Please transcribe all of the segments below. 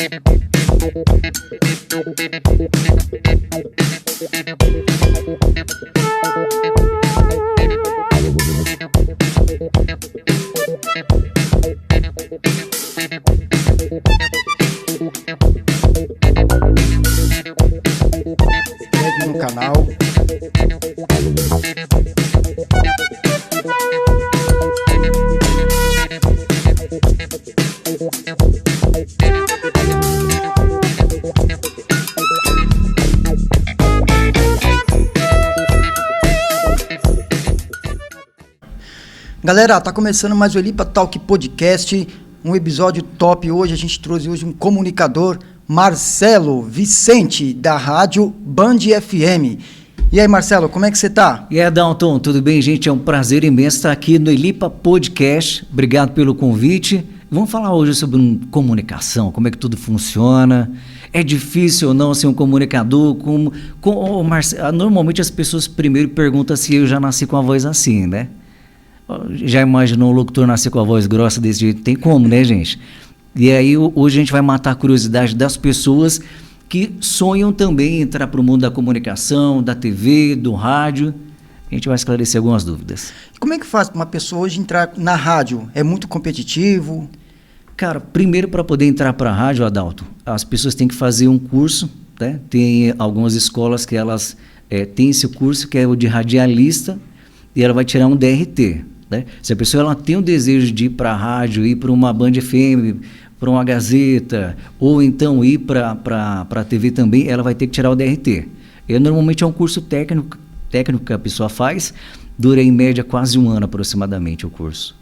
Inscreve no canal. Galera, tá começando mais o Elipa Talk Podcast, um episódio top. Hoje a gente trouxe um comunicador, Marcelo Vicente, da rádio Band FM. E aí, Marcelo, como é que você tá? E aí, Dalton, tudo bem, gente? É um prazer imenso estar aqui no Elipa Podcast. Obrigado pelo convite. Vamos falar hoje sobre comunicação, como é que tudo funciona. É difícil ou não ser um comunicador? Normalmente as pessoas primeiro perguntam se eu já nasci com a voz assim, né? Já imaginou um locutor nascer com a voz grossa desse jeito? Tem como, né, gente? E aí hoje a gente vai matar a curiosidade das pessoas que sonham também em entrar para o mundo da comunicação, da TV, do rádio. A gente vai esclarecer algumas dúvidas. Como é que faz para uma pessoa hoje entrar na rádio? É muito competitivo? Cara, primeiro para poder entrar para a rádio, Adalto, as pessoas têm que fazer um curso, né? Tem algumas escolas que elas têm esse curso que é o de radialista e ela vai tirar um DRT. Né? Se a pessoa ela tem o desejo de ir para a rádio, ir para uma Band FM, para uma Gazeta, ou então ir para a TV também, ela vai ter que tirar o DRT. Normalmente é um curso técnico que a pessoa faz, dura em média quase um ano aproximadamente o curso.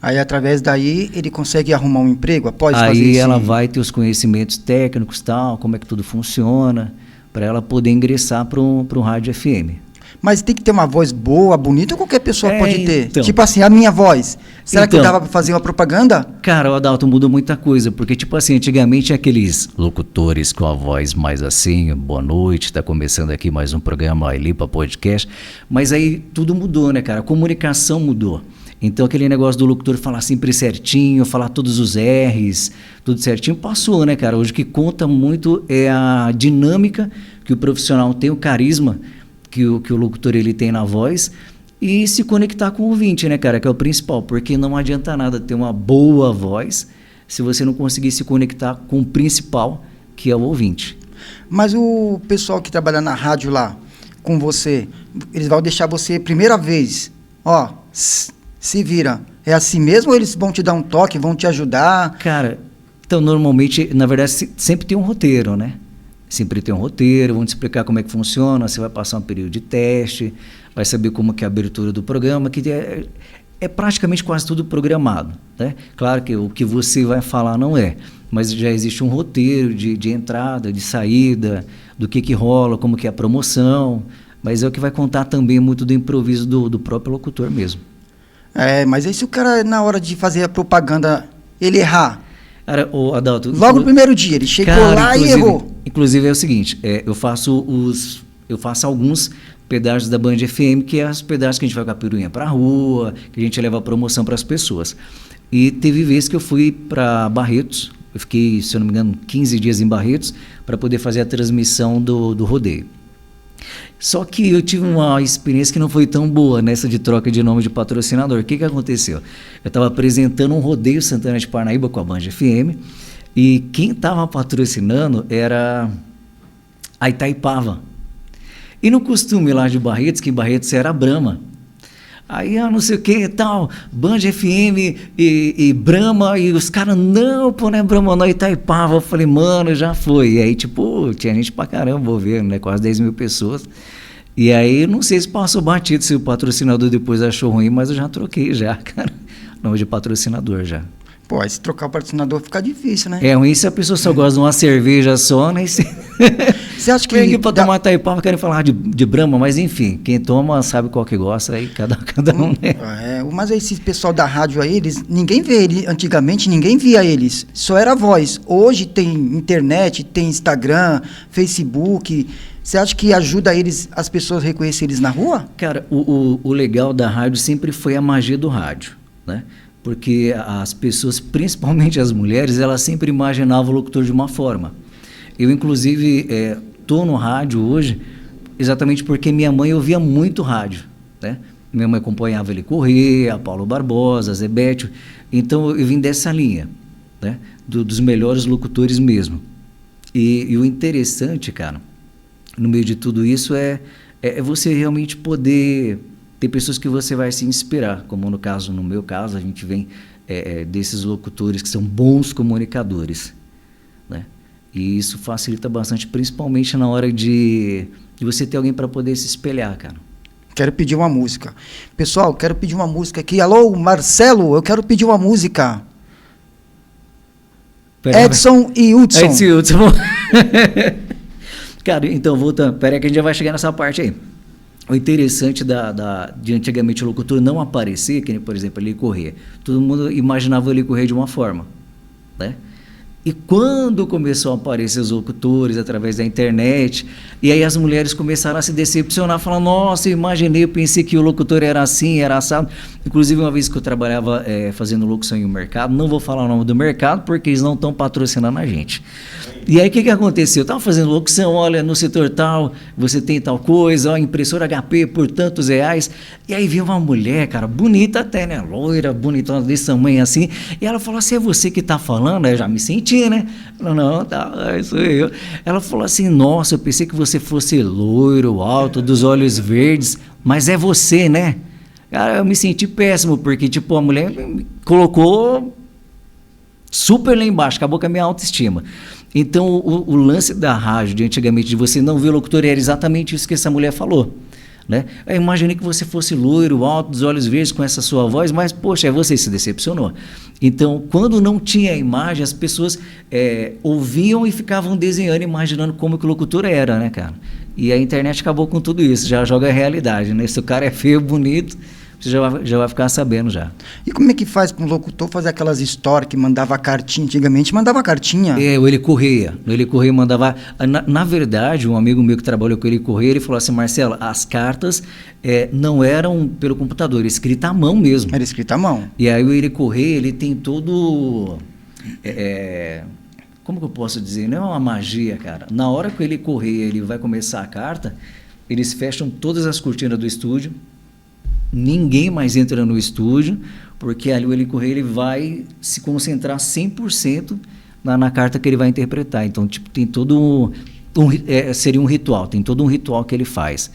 Aí, através daí, ele consegue arrumar um emprego após fazer isso? Aí ela vai ter os conhecimentos técnicos, tal, como é que tudo funciona, para ela poder ingressar para um rádio FM. Mas tem que ter uma voz boa, bonita, ou qualquer pessoa pode ter? Então, tipo assim, a minha voz. Será que dava para fazer uma propaganda? Cara, o Adalto mudou muita coisa, porque tipo assim, antigamente aqueles locutores com a voz mais assim, boa noite, tá começando aqui mais um programa Elipa Podcast, mas aí tudo mudou, né, cara? A comunicação mudou. Então aquele negócio do locutor falar sempre certinho, falar todos os R's, tudo certinho, passou, né, cara? Hoje o que conta muito é a dinâmica que o profissional tem, o carisma que o locutor ele tem na voz e se conectar com o ouvinte, né, cara, que é o principal, porque não adianta nada ter uma boa voz se você não conseguir se conectar com o principal, que é o ouvinte. Mas o pessoal que trabalha na rádio lá, com você, eles vão deixar você, primeira vez, ó, se vira, é assim mesmo ou eles vão te dar um toque, vão te ajudar? Cara, então normalmente, na verdade, sempre tem um roteiro, né? Sempre tem um roteiro, vão te explicar como é que funciona, você vai passar um período de teste, vai saber como que é a abertura do programa, que é praticamente quase tudo programado, né? Claro que o que você vai falar não é, mas já existe um roteiro de entrada, de saída, do que rola, como que é a promoção, mas é o que vai contar também muito do improviso do próprio locutor mesmo. Mas aí se o cara, na hora de fazer a propaganda, ele errar? Cara, o Adalto, logo no primeiro dia, ele chegou lá e errou. Inclusive é o seguinte, eu faço alguns pedágios da Band FM, que é os pedágios que a gente vai com a peruinha para a rua, que a gente leva a promoção para as pessoas. E teve vezes que eu fui para Barretos, eu fiquei, se eu não me engano, 15 dias em Barretos, para poder fazer a transmissão do rodeio. Só que eu tive uma experiência que não foi tão boa nessa de troca de nome de patrocinador. O que aconteceu? Eu estava apresentando um rodeio Santana de Parnaíba com a Band FM e quem estava patrocinando era a Itaipava. E no costume lá de Barretos, que em Barretos era a Brahma. Aí, não sei o que e tal, Band FM e Brahma, e os caras, não, pô, não é Brahma, não é Itaipava. Eu falei, mano, já foi. E aí, tipo, tinha gente pra caramba ouvindo, né, quase 10 mil pessoas. E aí, não sei se passou batido, se o patrocinador depois achou ruim, mas eu já troquei já, cara, nome de patrocinador já. Pô, aí se trocar o patrocinador fica difícil, né? É ruim se a pessoa só gosta de uma cerveja só, né? Você acha que... Vem aqui pra tomar Itaipava, querem falar de Brahma, mas enfim, quem toma sabe qual que gosta, aí cada um, né? Mas esse pessoal da rádio aí, ninguém vê eles, antigamente ninguém via eles, só era voz. Hoje tem internet, tem Instagram, Facebook. Você acha que ajuda as pessoas a reconhecer eles na rua? Cara, o legal da rádio sempre foi a magia do rádio, né? porque as pessoas, principalmente as mulheres, elas sempre imaginavam o locutor de uma forma. Eu, inclusive, estou no rádio hoje exatamente porque minha mãe ouvia muito rádio, né? Minha mãe acompanhava ele Corrêa, Paulo Barbosa, Zé Bétio. Então, eu vim dessa linha, né? Dos melhores locutores mesmo. E o interessante, cara, no meio de tudo isso é você realmente poder ter pessoas que você vai se inspirar, como no meu caso, a gente vem desses locutores que são bons comunicadores, né? E isso facilita bastante, principalmente na hora de você ter alguém para poder se espelhar, cara. Quero pedir uma música. Pessoal, quero pedir uma música aqui. Alô, Marcelo, eu quero pedir uma música. Edson e Hudson. Edson e Hudson. Cara, então, voltando. Peraí que a gente já vai chegar nessa parte aí. O interessante de antigamente o locutor não aparecer, que nem, por exemplo, ele Corrêa. Todo mundo imaginava ele Corrêa de uma forma, né? E quando começou a aparecer os locutores através da internet, e aí as mulheres começaram a se decepcionar, falando, nossa, eu pensei que o locutor era assim, era assado. Inclusive, uma vez que eu trabalhava fazendo locução em um mercado, não vou falar o nome do mercado, porque eles não estão patrocinando a gente. E aí, o que aconteceu? Eu estava fazendo locução, olha, no setor tal, você tem tal coisa, ó, impressora HP por tantos reais. E aí veio uma mulher, cara, bonita até, né? Loira, bonitona desse tamanho assim. E ela falou assim, é você que está falando? Aí eu já me senti, né? Não, tá, sou eu. Ela falou assim, nossa, eu pensei que você fosse loiro, alto, dos olhos verdes, mas é você, né? Cara, eu me senti péssimo, porque, tipo, a mulher me colocou super lá embaixo, acabou com a minha autoestima. Então, o lance da rádio de antigamente, de você não ver o locutor, era exatamente isso que essa mulher falou, né? Eu imaginei que você fosse loiro, alto, dos olhos verdes, com essa sua voz, mas, poxa, você se decepcionou. Então, quando não tinha imagem, as pessoas ouviam e ficavam desenhando, imaginando como que o locutor era, né, cara? E a internet acabou com tudo isso, já joga a realidade, né? Se o cara é feio, bonito, você já vai ficar sabendo já. E como é que faz para um locutor fazer aquelas histórias que mandava cartinha? Antigamente mandava cartinha. O Eli Corrêa. O Eli Corrêa mandava... Na verdade, um amigo meu que trabalhou com o Eli Corrêa, ele falou assim, Marcelo, as cartas não eram pelo computador, era escrita à mão mesmo. Era escrita à mão. E aí o Eli Corrêa, ele tem todo... como que eu posso dizer? Não é uma magia, cara. Na hora que o Eli Corrêa ele vai começar a carta, eles fecham todas as cortinas do estúdio, ninguém mais entra no estúdio, porque ali o Eli Corrêa ele vai se concentrar 100% na carta que ele vai interpretar. Então, tipo, tem todo seria um ritual, tem todo um ritual que ele faz.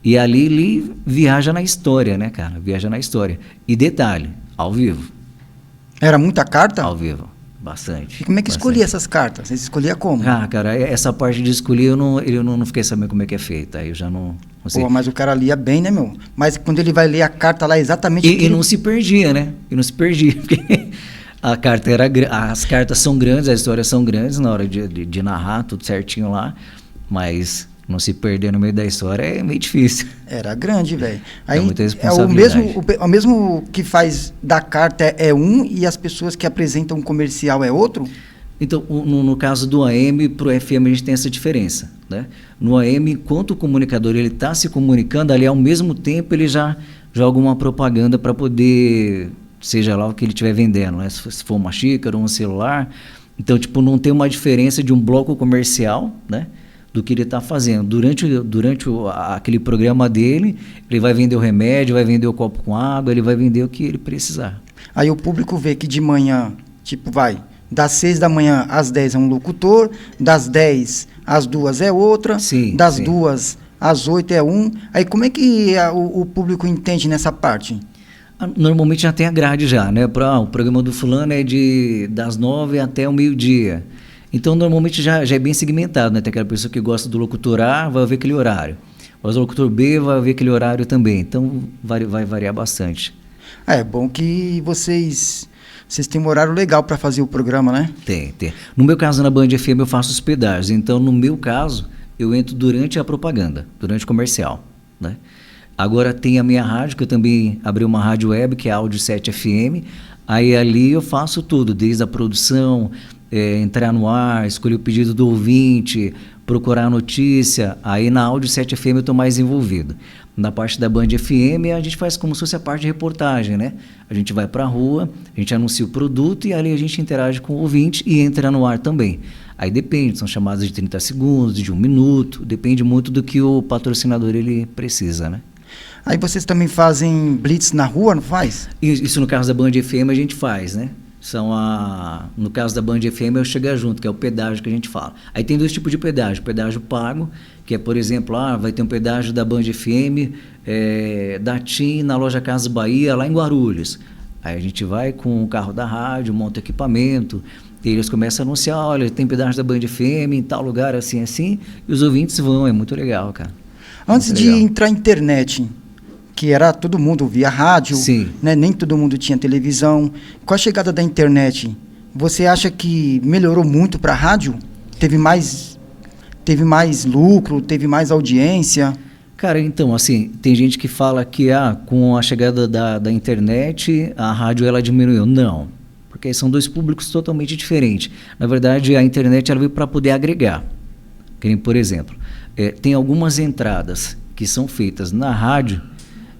E ali ele viaja na história, né, cara? Viaja na história. E detalhe, ao vivo. Era muita carta? Ao vivo. Bastante. E como é que escolhia essas cartas? Você escolhia como? Ah, cara, essa parte de escolher eu não fiquei sabendo como é que é feita. Aí eu já não sei. Pô, mas o cara lia bem, né, meu? Mas quando ele vai ler a carta lá exatamente... E não se perdia, né? E não se perdia, porque a carta as cartas são grandes, as histórias são grandes na hora de narrar tudo certinho lá, mas não se perder no meio da história é meio difícil. Era grande, velho. É muita responsabilidade. O mesmo que faz da carta é um e as pessoas que apresentam um comercial é outro? Então, no caso do AM para o FM a gente tem essa diferença, né? No AM, enquanto o comunicador ele está se comunicando, ali ao mesmo tempo ele já joga uma propaganda para poder, seja lá o que ele estiver vendendo, né? Se for uma xícara ou um celular. Então, tipo, não tem uma diferença de um bloco comercial, né, do que ele está fazendo. Durante aquele programa dele, ele vai vender o remédio, vai vender o copo com água, ele vai vender o que ele precisar. Aí o público vê que de manhã, tipo, das 6 da manhã às 10 é um locutor, das 10 às 2 é outra, sim, das sim. 2 às 8 é um. Aí como é que o público entende nessa parte? Normalmente já tem a grade já, né? O programa do fulano é das 9 até o meio-dia. Então, normalmente já é bem segmentado, né? Tem aquela pessoa que gosta do locutor A, vai ver aquele horário. Mas o locutor B vai ver aquele horário também. Então, vai variar bastante. É bom que vocês têm um horário legal para fazer o programa, né? Tem. No meu caso, na Band FM, eu faço os pedágios. Então, no meu caso, eu entro durante a propaganda, durante o comercial, né? Agora, tem a minha rádio, que eu também abri uma rádio web, que é a Áudio 7 FM. Aí, ali, eu faço tudo, desde a produção, entrar no ar, escolher o pedido do ouvinte, procurar a notícia. Aí, na Áudio 7 FM, eu estou mais envolvido. Na parte da Band FM, a gente faz como se fosse a parte de reportagem, né? A gente vai para a rua, a gente anuncia o produto e ali a gente interage com o ouvinte e entra no ar também. Aí depende, são chamadas de 30 segundos, de 1 minuto, depende muito do que o patrocinador ele precisa, né? Aí vocês também fazem blitz na rua, não faz? Isso no caso da Band FM a gente faz, né? No caso da Band FM é o Chega Junto, que é o pedágio que a gente fala. Aí tem 2 tipos de pedágio. Pedágio pago, que é, por exemplo, vai ter um pedágio da Band FM, da TIM, na loja Casas Bahia, lá em Guarulhos. Aí a gente vai com o carro da rádio, monta equipamento, e eles começam a anunciar, olha, tem pedágio da Band FM em tal lugar, assim, assim, e os ouvintes vão, é muito legal, cara. Antes de entrar a internet, que era todo mundo via rádio, né? Nem todo mundo tinha televisão. Com a chegada da internet, você acha que melhorou muito para a rádio? Teve mais lucro, teve mais audiência? Cara, então, assim, tem gente que fala que com a chegada da internet, a rádio ela diminuiu. Não, porque são 2 públicos totalmente diferentes. Na verdade, a internet ela veio para poder agregar. Por exemplo, tem algumas entradas que são feitas na rádio,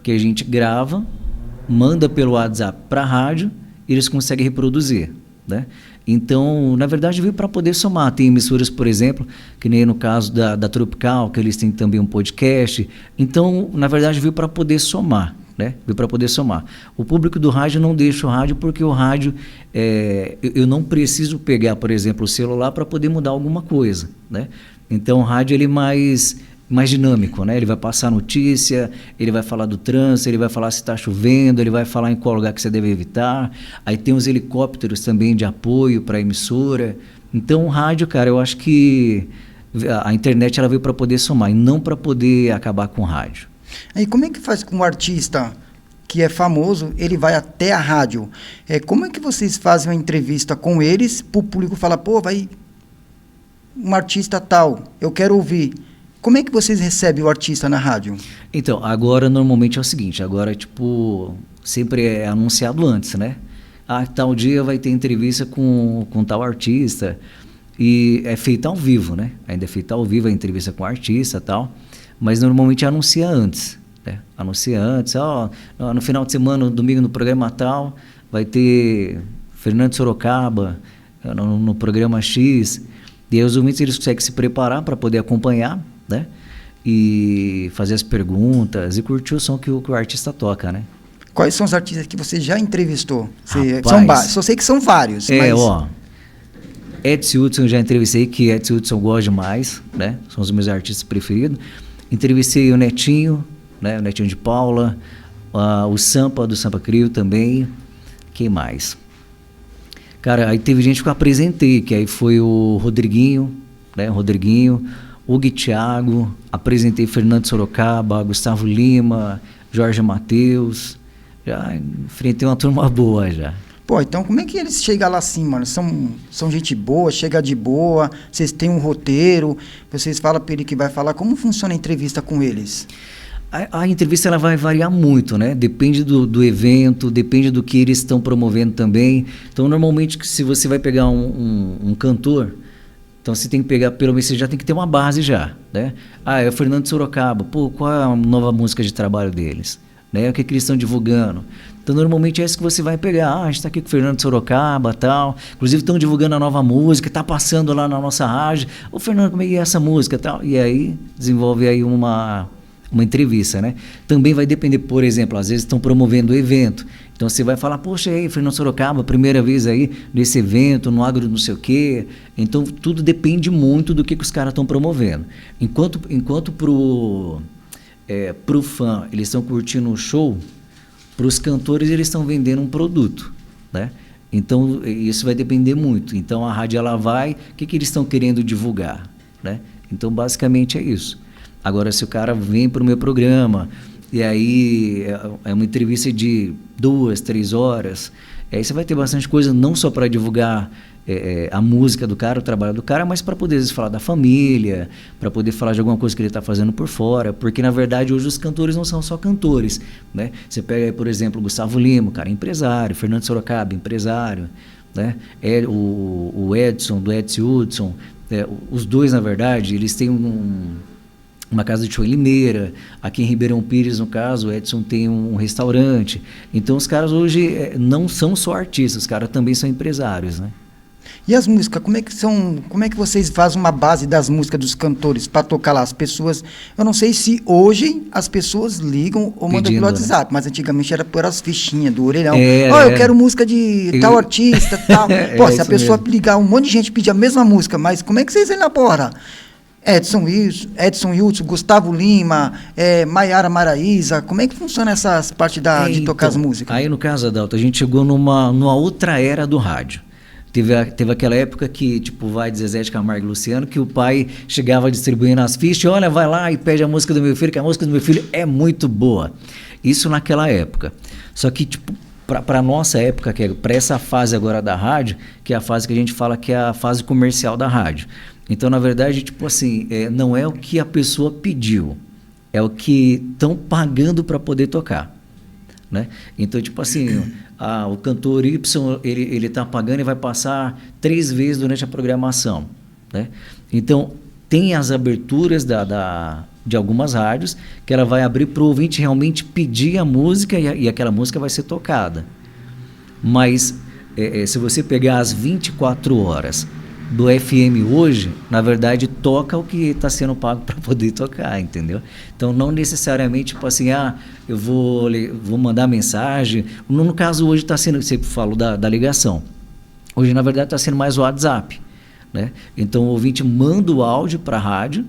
que a gente grava, manda pelo WhatsApp para a rádio e eles conseguem reproduzir, né? Então, na verdade, veio para poder somar. Tem emissoras, por exemplo, que nem no caso da Tropical, que eles têm também um podcast. Então, na verdade, veio para poder somar, né? Veio para poder somar. O público do rádio não deixa o rádio porque o rádio, eu não preciso pegar, por exemplo, o celular para poder mudar alguma coisa, né? Então, o rádio ele é mais dinâmico, né? Ele vai passar notícia, ele vai falar do trânsito, ele vai falar se está chovendo, ele vai falar em qual lugar que você deve evitar. Aí tem os helicópteros também de apoio para a emissora. Então, o rádio, cara, eu acho que a internet ela veio para poder somar e não para poder acabar com o rádio. Aí como é que faz com um artista que é famoso, ele vai até a rádio? Como é que vocês fazem uma entrevista com eles, para o público falar, pô, vai um artista tal, eu quero ouvir. Como é que vocês recebem o artista na rádio? Então, agora normalmente é o seguinte, agora sempre é anunciado antes, né? Tal dia vai ter entrevista com tal artista e é feita ao vivo, né? Ainda é feita ao vivo a entrevista com o artista e tal, mas normalmente anuncia antes, né? Anuncia antes, no final de semana, no domingo no programa tal, vai ter Fernando Sorocaba no programa X, e aí os ouvintes eles conseguem se preparar para poder acompanhar, né? E fazer as perguntas e curtir o som que o artista toca, né? Quais são os artistas que você já entrevistou? Rapaz, só sei que são vários. Edson Hudson eu já entrevistei, que Edson Hudson eu gosto demais, né? São os meus artistas preferidos. Entrevistei o Netinho, né? O Netinho de Paula, o Sampa, do Sampa Crio também. Quem mais? Cara, aí teve gente que eu apresentei, que aí foi o Rodriguinho, né? O Gui Thiago, apresentei Fernando Sorocaba, Gustavo Lima, Jorge Mateus, já enfrentei uma turma boa já. Pô, então como é que eles chegam lá assim, mano? São gente boa, chega de boa, vocês têm um roteiro, vocês falam para ele que vai falar, como funciona a entrevista com eles? A entrevista ela vai variar muito, né? Depende do evento, depende do que eles estão promovendo também. Então, normalmente, se você vai pegar um cantor, então você tem que pegar, pelo menos você já tem que ter uma base já, né? É o Fernando Sorocaba, pô, qual é a nova música de trabalho deles? Né? O que eles estão divulgando? Então, normalmente é isso que você vai pegar. A gente está aqui com o Fernando Sorocaba e tal. Inclusive, estão divulgando a nova música, está passando lá na nossa rádio. Ô, Fernando, como é que é essa música? Tal? E aí, desenvolve aí uma entrevista, né? Também vai depender, por exemplo, às vezes estão promovendo o evento. Então, você vai falar, poxa, aí, Fernando Sorocaba, primeira vez aí nesse evento, no agro não sei o quê. Então, tudo depende muito do que os caras estão promovendo. Enquanto pro fã, eles estão curtindo o show, para os cantores, eles estão vendendo um produto, né? Então, isso vai depender muito. Então, a rádio, ela vai... O que eles estão querendo divulgar, né? Então, basicamente, é isso. Agora, se o cara vem para o meu programa, e aí é uma entrevista de 2, 3 horas, aí você vai ter bastante coisa, não só para divulgar a música do cara, o trabalho do cara, mas para poder, às vezes, falar da família, para poder falar de alguma coisa que ele está fazendo por fora, porque, na verdade, hoje os cantores não são só cantores, né? Você pega aí, por exemplo, o Gustavo Lima, cara, empresário, Fernando Sorocaba, empresário, né? O Edson, do Edson Hudson, os dois, na verdade, eles têm uma casa de show em Limeira, aqui em Ribeirão Pires, no caso, o Edson tem um restaurante. Então os caras hoje não são só artistas, os caras também são empresários, né? E as músicas, como é que vocês fazem uma base das músicas dos cantores para tocar lá? As pessoas, eu não sei se hoje as pessoas ligam ou mandam pelo WhatsApp, mas antigamente era por as fichinhas do orelhão. Eu quero música de tal artista, tal. Pô, se a pessoa ligar, um monte de gente pedir a mesma música, mas como é que vocês elaboram? Edson Wilson, Gustavo Lima, Maiara Maraíza, como é que funciona essas partes de tocar as músicas? Aí no caso, Adalto, a gente chegou numa outra era do rádio. Teve aquela época que, tipo, vai de Zezé de Camargo e Luciano, que o pai chegava distribuindo as fichas, olha, vai lá e pede a música do meu filho, que a música do meu filho é muito boa. Isso naquela época. Só que, tipo, para a nossa época, para essa fase agora da rádio, que é a fase que a gente fala que é a fase comercial da rádio. Então, na verdade, tipo assim, não é o que a pessoa pediu, é o que estão pagando para poder tocar. Né? Então, tipo assim, o cantor Y, ele está pagando e vai passar 3 vezes durante a programação. Né? Então, tem as aberturas de algumas rádios que ela vai abrir para o ouvinte realmente pedir a música e aquela música vai ser tocada. Mas, se você pegar as 24 horas do FM hoje, na verdade, toca o que está sendo pago para poder tocar, entendeu? Então, não necessariamente, tipo assim, eu vou mandar mensagem. No caso, hoje está sendo, você falou da ligação. Hoje, na verdade, está sendo mais o WhatsApp, né? Então, o ouvinte manda o áudio para a rádio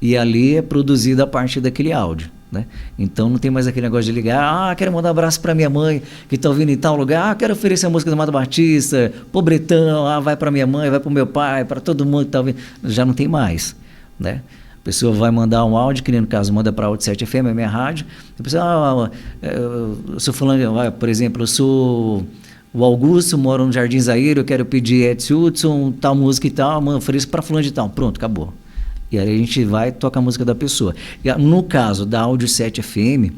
e ali é produzida a partir daquele áudio. Né? Então não tem mais aquele negócio de ligar, quero mandar um abraço para minha mãe que está ouvindo em tal lugar, quero oferecer a música do Amado Batista, Pobretão, vai para minha mãe, vai para o meu pai, para todo mundo que está ouvindo. Já não tem mais, né? A pessoa vai mandar um áudio, que no caso manda para a Áudio 7 FM, é minha rádio, a pessoa, eu sou fulano, por exemplo, eu sou o Augusto, moro no Jardim Zaire, eu quero pedir Edson Hudson, tal música e tal, ofereço para fulano de tal, pronto, acabou. E aí a gente vai e toca a música da pessoa. E no caso da Áudio 7 FM,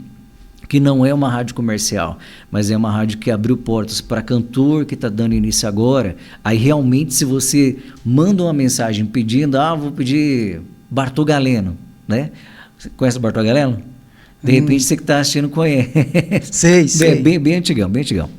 que não é uma rádio comercial, mas é uma rádio que abriu portas para cantor que está dando início agora, aí realmente se você manda uma mensagem pedindo, vou pedir Bartô Galeno, né? Você conhece o Bartô Galeno? De repente você que está assistindo conhece. Sei. Bem antigão, bem antigão.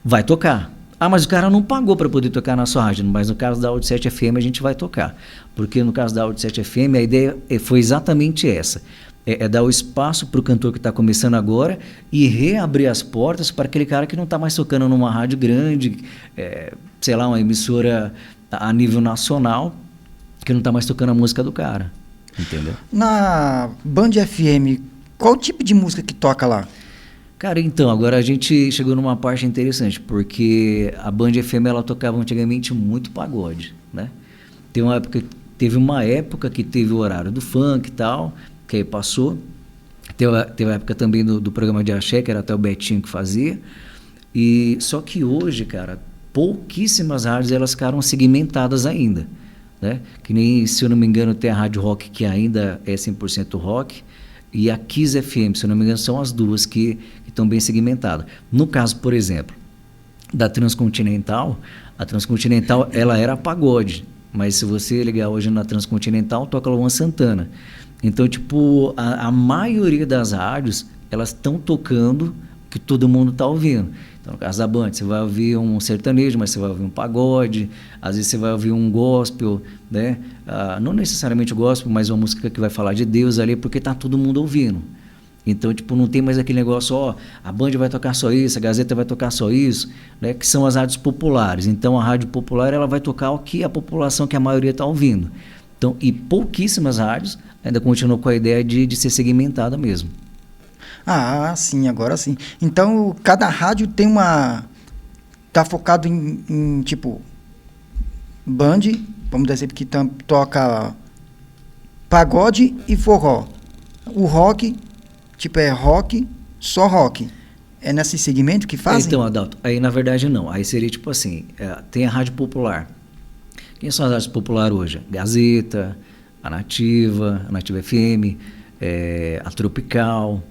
Vai tocar. Mas o cara não pagou para poder tocar na sua rádio, mas no caso da Áudio 7 FM a gente vai tocar. Porque no caso da Áudio 7 FM a ideia foi exatamente essa. É dar o espaço para o cantor que está começando agora e reabrir as portas para aquele cara que não está mais tocando numa rádio grande, sei lá, uma emissora a nível nacional, que não está mais tocando a música do cara. Entendeu? Na Band FM, qual tipo de música que toca lá? Cara, então, agora a gente chegou numa parte interessante, porque a Band FM ela tocava antigamente muito pagode, né? Teve uma época que teve o horário do funk e tal, que aí passou. Teve a época também do programa de axé, que era até o Betinho que fazia. E só que hoje, cara, pouquíssimas rádios elas ficaram segmentadas ainda, né? Que nem, se eu não me engano, tem a Rádio Rock, que ainda é 100% rock, e a Kiss FM, se eu não me engano, são as duas que estão bem segmentadas. No caso, por exemplo, da Transcontinental, a Transcontinental ela era pagode, mas se você ligar hoje na Transcontinental, toca Luan Santana. Então, tipo, a maioria das rádios, elas estão tocando o que todo mundo está ouvindo. Então, no caso da Band, você vai ouvir um sertanejo, mas você vai ouvir um pagode, às vezes você vai ouvir um gospel, né? Não necessariamente o gospel, mas uma música que vai falar de Deus ali, porque está todo mundo ouvindo. Então, tipo, não tem mais aquele negócio, a Band vai tocar só isso, a Gazeta vai tocar só isso, né? Que são as rádios populares. Então, a rádio popular, ela vai tocar o que a população, que a maioria está ouvindo. Então, e pouquíssimas rádios ainda continuam com a ideia de ser segmentada mesmo. Sim, agora sim. Então, cada rádio tem tá focado em tipo, Band, vamos dizer que toca pagode e forró. O rock, tipo, é rock, só rock. É nesse segmento que fazem? Então, Adalto, aí na verdade não. Aí seria tipo assim, tem a rádio popular. Quem são as rádios populares hoje? Gazeta, a Nativa FM, a Tropical,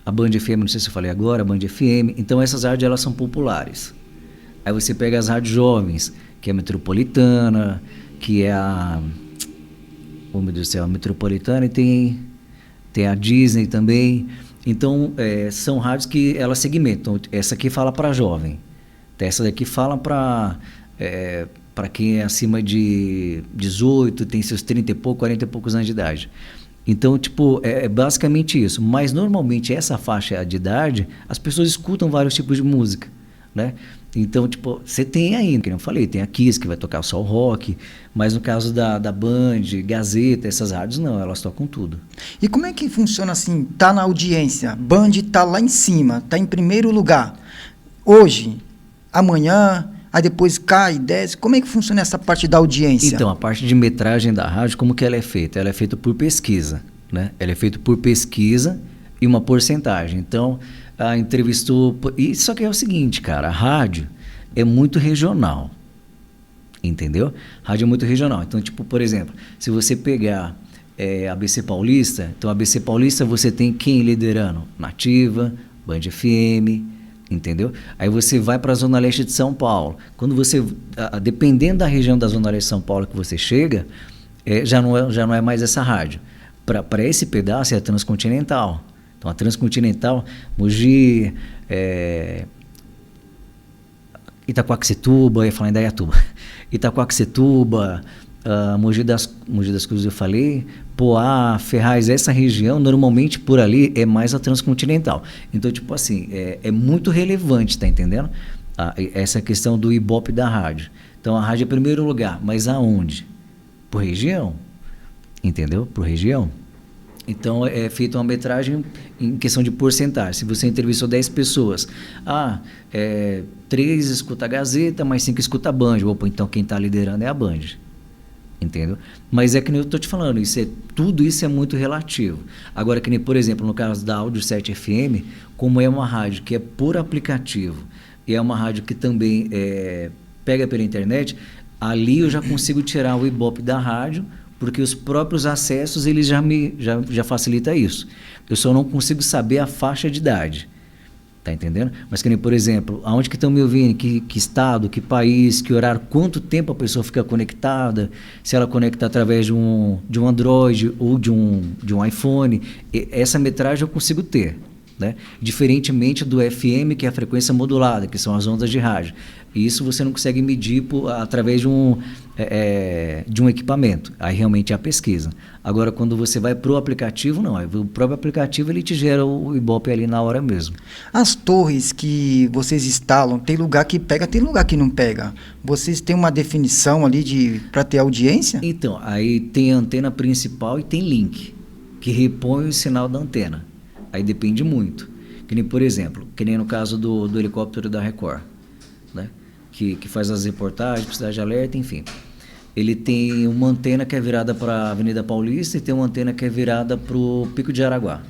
a Band FM, não sei se eu falei agora, a Band FM. Então essas rádios elas são populares. Aí você pega as rádios jovens, que é a Metropolitana, que é a... Oh, meu Deus do céu, a Metropolitana, e tem tem a Disney também. Então, são rádios que elas segmentam. Essa aqui fala para jovem, essa daqui fala para quem é acima de 18, tem seus 30 e pouco, 40 e poucos anos de idade. Então, tipo, é basicamente isso. Mas, normalmente, essa faixa de idade, as pessoas escutam vários tipos de música, né? Então, tipo, você tem ainda, como eu falei, tem a Kiss, que vai tocar só o rock, mas no caso da Band, Gazeta, essas rádios, não, elas tocam tudo. E como é que funciona assim? Tá na audiência, Band tá lá em cima, tá em primeiro lugar. Hoje, amanhã, aí depois cai, desce. Como é que funciona essa parte da audiência? Então, a parte de metragem da rádio, como que ela é feita? Ela é feita por pesquisa, né? Ela é feita por pesquisa e uma porcentagem. Então, entrevistou... E só que é o seguinte, cara, a rádio é muito regional, entendeu? Rádio é muito regional. Então, tipo, por exemplo, se você pegar a ABC Paulista, então a ABC Paulista você tem quem liderando? Nativa, Band FM, entendeu? Aí você vai para a Zona Leste de São Paulo. Quando você, dependendo da região da Zona Leste de São Paulo que você chega, já não é mais essa rádio. Para esse pedaço é a Transcontinental. Então, a Transcontinental, Mogi, Itaquaquecetuba, eu ia falar em Indaiatuba, Itaquaquecetuba, Mogi das Cruzes eu falei, Poá, Ferraz, essa região, normalmente por ali é mais a Transcontinental. Então, tipo assim, é muito relevante, tá entendendo? Essa questão do Ibope da rádio. Então, a rádio é primeiro lugar, mas aonde? Por região, entendeu? Por região. Então, é feita uma metragem em questão de porcentagem. Se você entrevistou 10 pessoas, 3 escuta a Gazeta, mais 5 escuta a Band. Opa, então quem está liderando é a Band. Entendeu? Mas é que nem eu estou te falando, tudo isso é muito relativo. Agora, que nem, por exemplo, no caso da Áudio 7 FM, como é uma rádio que é por aplicativo e é uma rádio que também pega pela internet, ali eu já consigo tirar o Ibope da rádio, porque os próprios acessos eles já facilita isso. Eu só não consigo saber a faixa de idade, tá entendendo? Mas que nem, por exemplo, aonde que estão me ouvindo, que estado, que país, que horário, quanto tempo a pessoa fica conectada, se ela conecta através de um Android ou de um iPhone, essa metragem eu consigo ter, né? Diferentemente do FM, que é a frequência modulada, que são as ondas de rádio. E isso você não consegue medir através de um equipamento. Aí realmente é a pesquisa. Agora, quando você vai para o aplicativo, não. O próprio aplicativo ele te gera o Ibope ali na hora mesmo. As torres que vocês instalam, tem lugar que pega, tem lugar que não pega. Vocês têm uma definição ali para ter audiência? Então, aí tem a antena principal e tem link, que repõe o sinal da antena. Aí depende muito. Que nem, por exemplo, que nem no caso do helicóptero da Record, né? Que faz as reportagens, Cidade de Alerta, enfim. Ele tem uma antena que é virada para a Avenida Paulista e tem uma antena que é virada para o Pico de Araguá.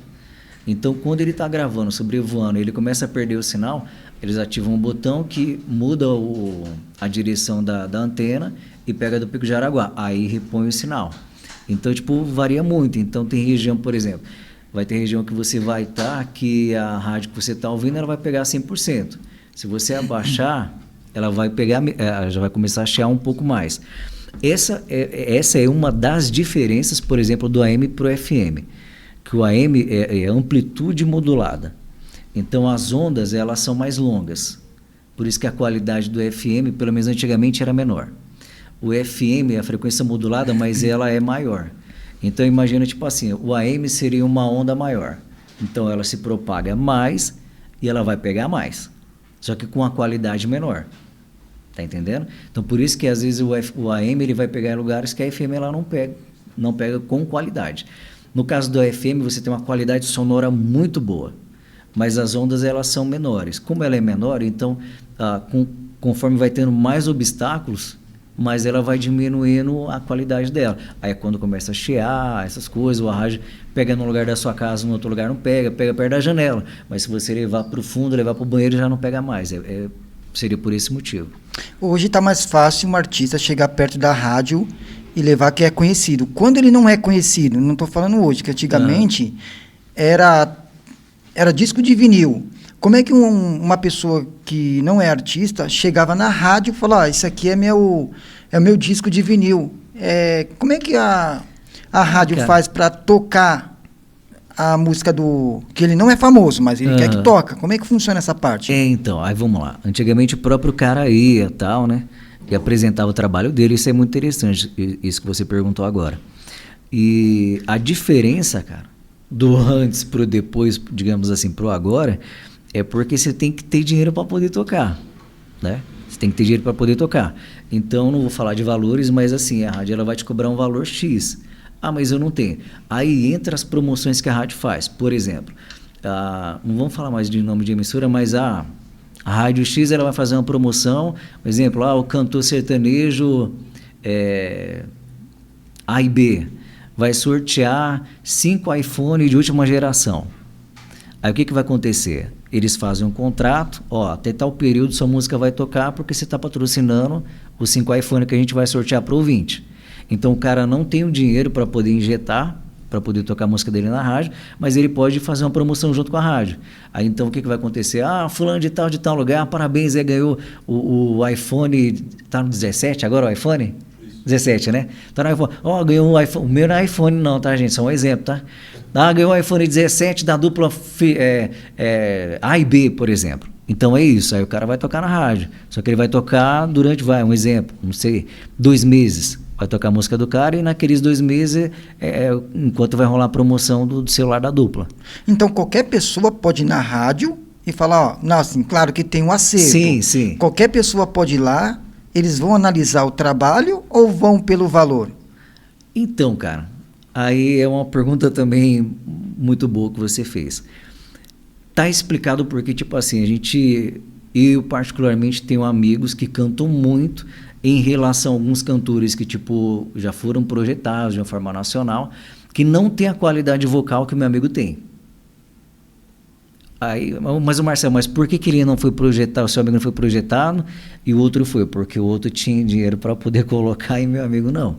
Então, quando ele está gravando, sobrevoando, ele começa a perder o sinal, eles ativam um botão que muda a direção da antena e pega do Pico de Araguá. Aí repõe o sinal. Então, tipo, varia muito. Então, tem região, por exemplo, vai ter região que você vai estar, que a rádio que você está ouvindo, ela vai pegar 100%. Se você abaixar, ela vai pegar, já vai começar a chiar um pouco mais. Essa é uma das diferenças, por exemplo, do AM para o FM, que o AM é amplitude modulada. Então, as ondas elas são mais longas. Por isso que a qualidade do FM, pelo menos antigamente, era menor. O FM é a frequência modulada, mas ela é maior. Então, imagina, tipo assim, o AM seria uma onda maior. Então, ela se propaga mais e ela vai pegar mais. Só que com a qualidade menor. Tá entendendo? Então, por isso que às vezes o AM ele vai pegar em lugares que a FM ela não pega com qualidade. No caso do FM, você tem uma qualidade sonora muito boa, mas as ondas elas são menores. Como ela é menor, então, conforme vai tendo mais obstáculos, mas ela vai diminuindo a qualidade dela. Aí é quando começa a chiar, essas coisas, o rádio pega num lugar da sua casa, no outro lugar não pega perto da janela. Mas se você levar para o fundo, levar para o banheiro, já não pega mais. Seria por esse motivo. Hoje está mais fácil um artista chegar perto da rádio e levar que é conhecido. Quando ele não é conhecido, não estou falando hoje, que antigamente era disco de vinil. Como é que uma pessoa que não é artista chegava na rádio e falava, isso aqui é o meu disco de vinil. Como é que a rádio faz para tocar a música do... Que ele não é famoso, mas ele quer que toca. Como é que funciona essa parte? Então, aí vamos lá. Antigamente o próprio cara ia e tal, né? E apresentava o trabalho dele. Isso é muito interessante, isso que você perguntou agora. E a diferença, cara, do antes pro depois, digamos assim, pro agora, é porque você tem que ter dinheiro para poder tocar, né? Você tem que ter dinheiro para poder tocar. Então, não vou falar de valores, mas assim, a rádio ela vai te cobrar um valor X. Ah, mas eu não tenho. Aí entra as promoções que a rádio faz. Por exemplo, não vamos falar mais de nome de emissora, mas a Rádio X ela vai fazer uma promoção. Por exemplo, o cantor sertanejo A e B vai sortear 5 iPhones de última geração. Aí o que vai acontecer? Eles fazem um contrato, até tal período sua música vai tocar porque você está patrocinando os 5 iPhones que a gente vai sortear para o ouvinte. Então o cara não tem o dinheiro para poder injetar, para poder tocar a música dele na rádio, mas ele pode fazer uma promoção junto com a rádio. Aí então o que vai acontecer? Fulano de tal lugar, parabéns, ganhou o iPhone, tá no 17 agora o iPhone? 17, né? Tá no iPhone. Ganhou um iPhone. O meu não é iPhone não, tá, gente? Só um exemplo, tá? Ganhou o iPhone 17 da dupla A e B, por exemplo. Então é isso. Aí o cara vai tocar na rádio. Só que ele vai tocar durante, um exemplo, não sei, 2 meses. Vai tocar a música do cara e naqueles 2 meses, enquanto vai rolar a promoção do celular da dupla. Então qualquer pessoa pode ir na rádio e falar, assim, claro que tem um acerto. Sim, sim. Qualquer pessoa pode ir lá. Eles vão analisar o trabalho ou vão pelo valor? Então, cara, aí é uma pergunta também muito boa que você fez. Tá explicado porque, tipo assim, eu particularmente tenho amigos que cantam muito em relação a alguns cantores que, tipo, já foram projetados de uma forma nacional, que não tem a qualidade vocal que o meu amigo tem. Aí, mas o Marcelo, por que ele não foi projetado, o seu amigo não foi projetado e o outro foi? Porque o outro tinha dinheiro para poder colocar e meu amigo não.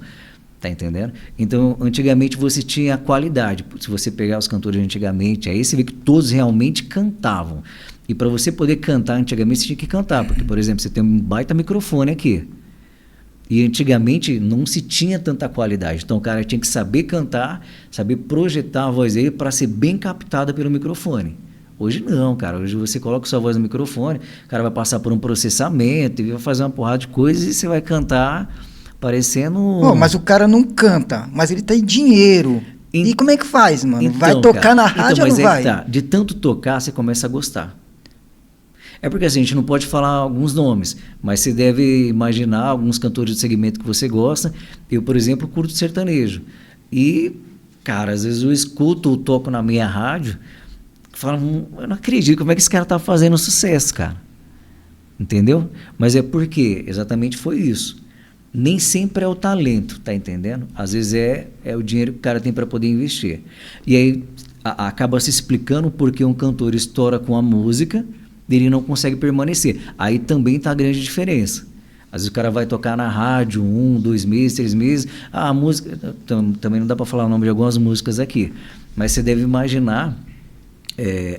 Tá entendendo? Então, antigamente você tinha a qualidade. Se você pegar os cantores de antigamente, aí você vê que todos realmente cantavam. E para você poder cantar antigamente, você tinha que cantar. Porque, por exemplo, você tem um baita microfone aqui. E antigamente não se tinha tanta qualidade. Então o cara tinha que saber cantar, saber projetar a voz dele para ser bem captada pelo microfone. Hoje não, cara. Hoje você coloca sua voz no microfone, o cara vai passar por um processamento, e vai fazer uma porrada de coisas e você vai cantar parecendo... mas o cara não canta, mas ele tem dinheiro. E como é que faz, mano? Então, vai tocar na rádio ou não vai? De tanto tocar, você começa a gostar. É porque assim, a gente não pode falar alguns nomes, mas você deve imaginar alguns cantores do segmento que você gosta. Eu, por exemplo, curto sertanejo. E, cara, às vezes eu escuto ou toco na minha rádio... Falam, eu não acredito, como é que esse cara tá fazendo sucesso, cara? Entendeu? Mas é porque exatamente foi isso. Nem sempre é o talento, tá entendendo? Às vezes é o dinheiro que o cara tem para poder investir. E aí acaba se explicando porque um cantor estoura com a música e ele não consegue permanecer. Aí também tá a grande diferença. Às vezes o cara vai tocar na rádio 1, 2 meses, 3 meses. A música... Também não dá para falar o nome de algumas músicas aqui. Mas você deve imaginar...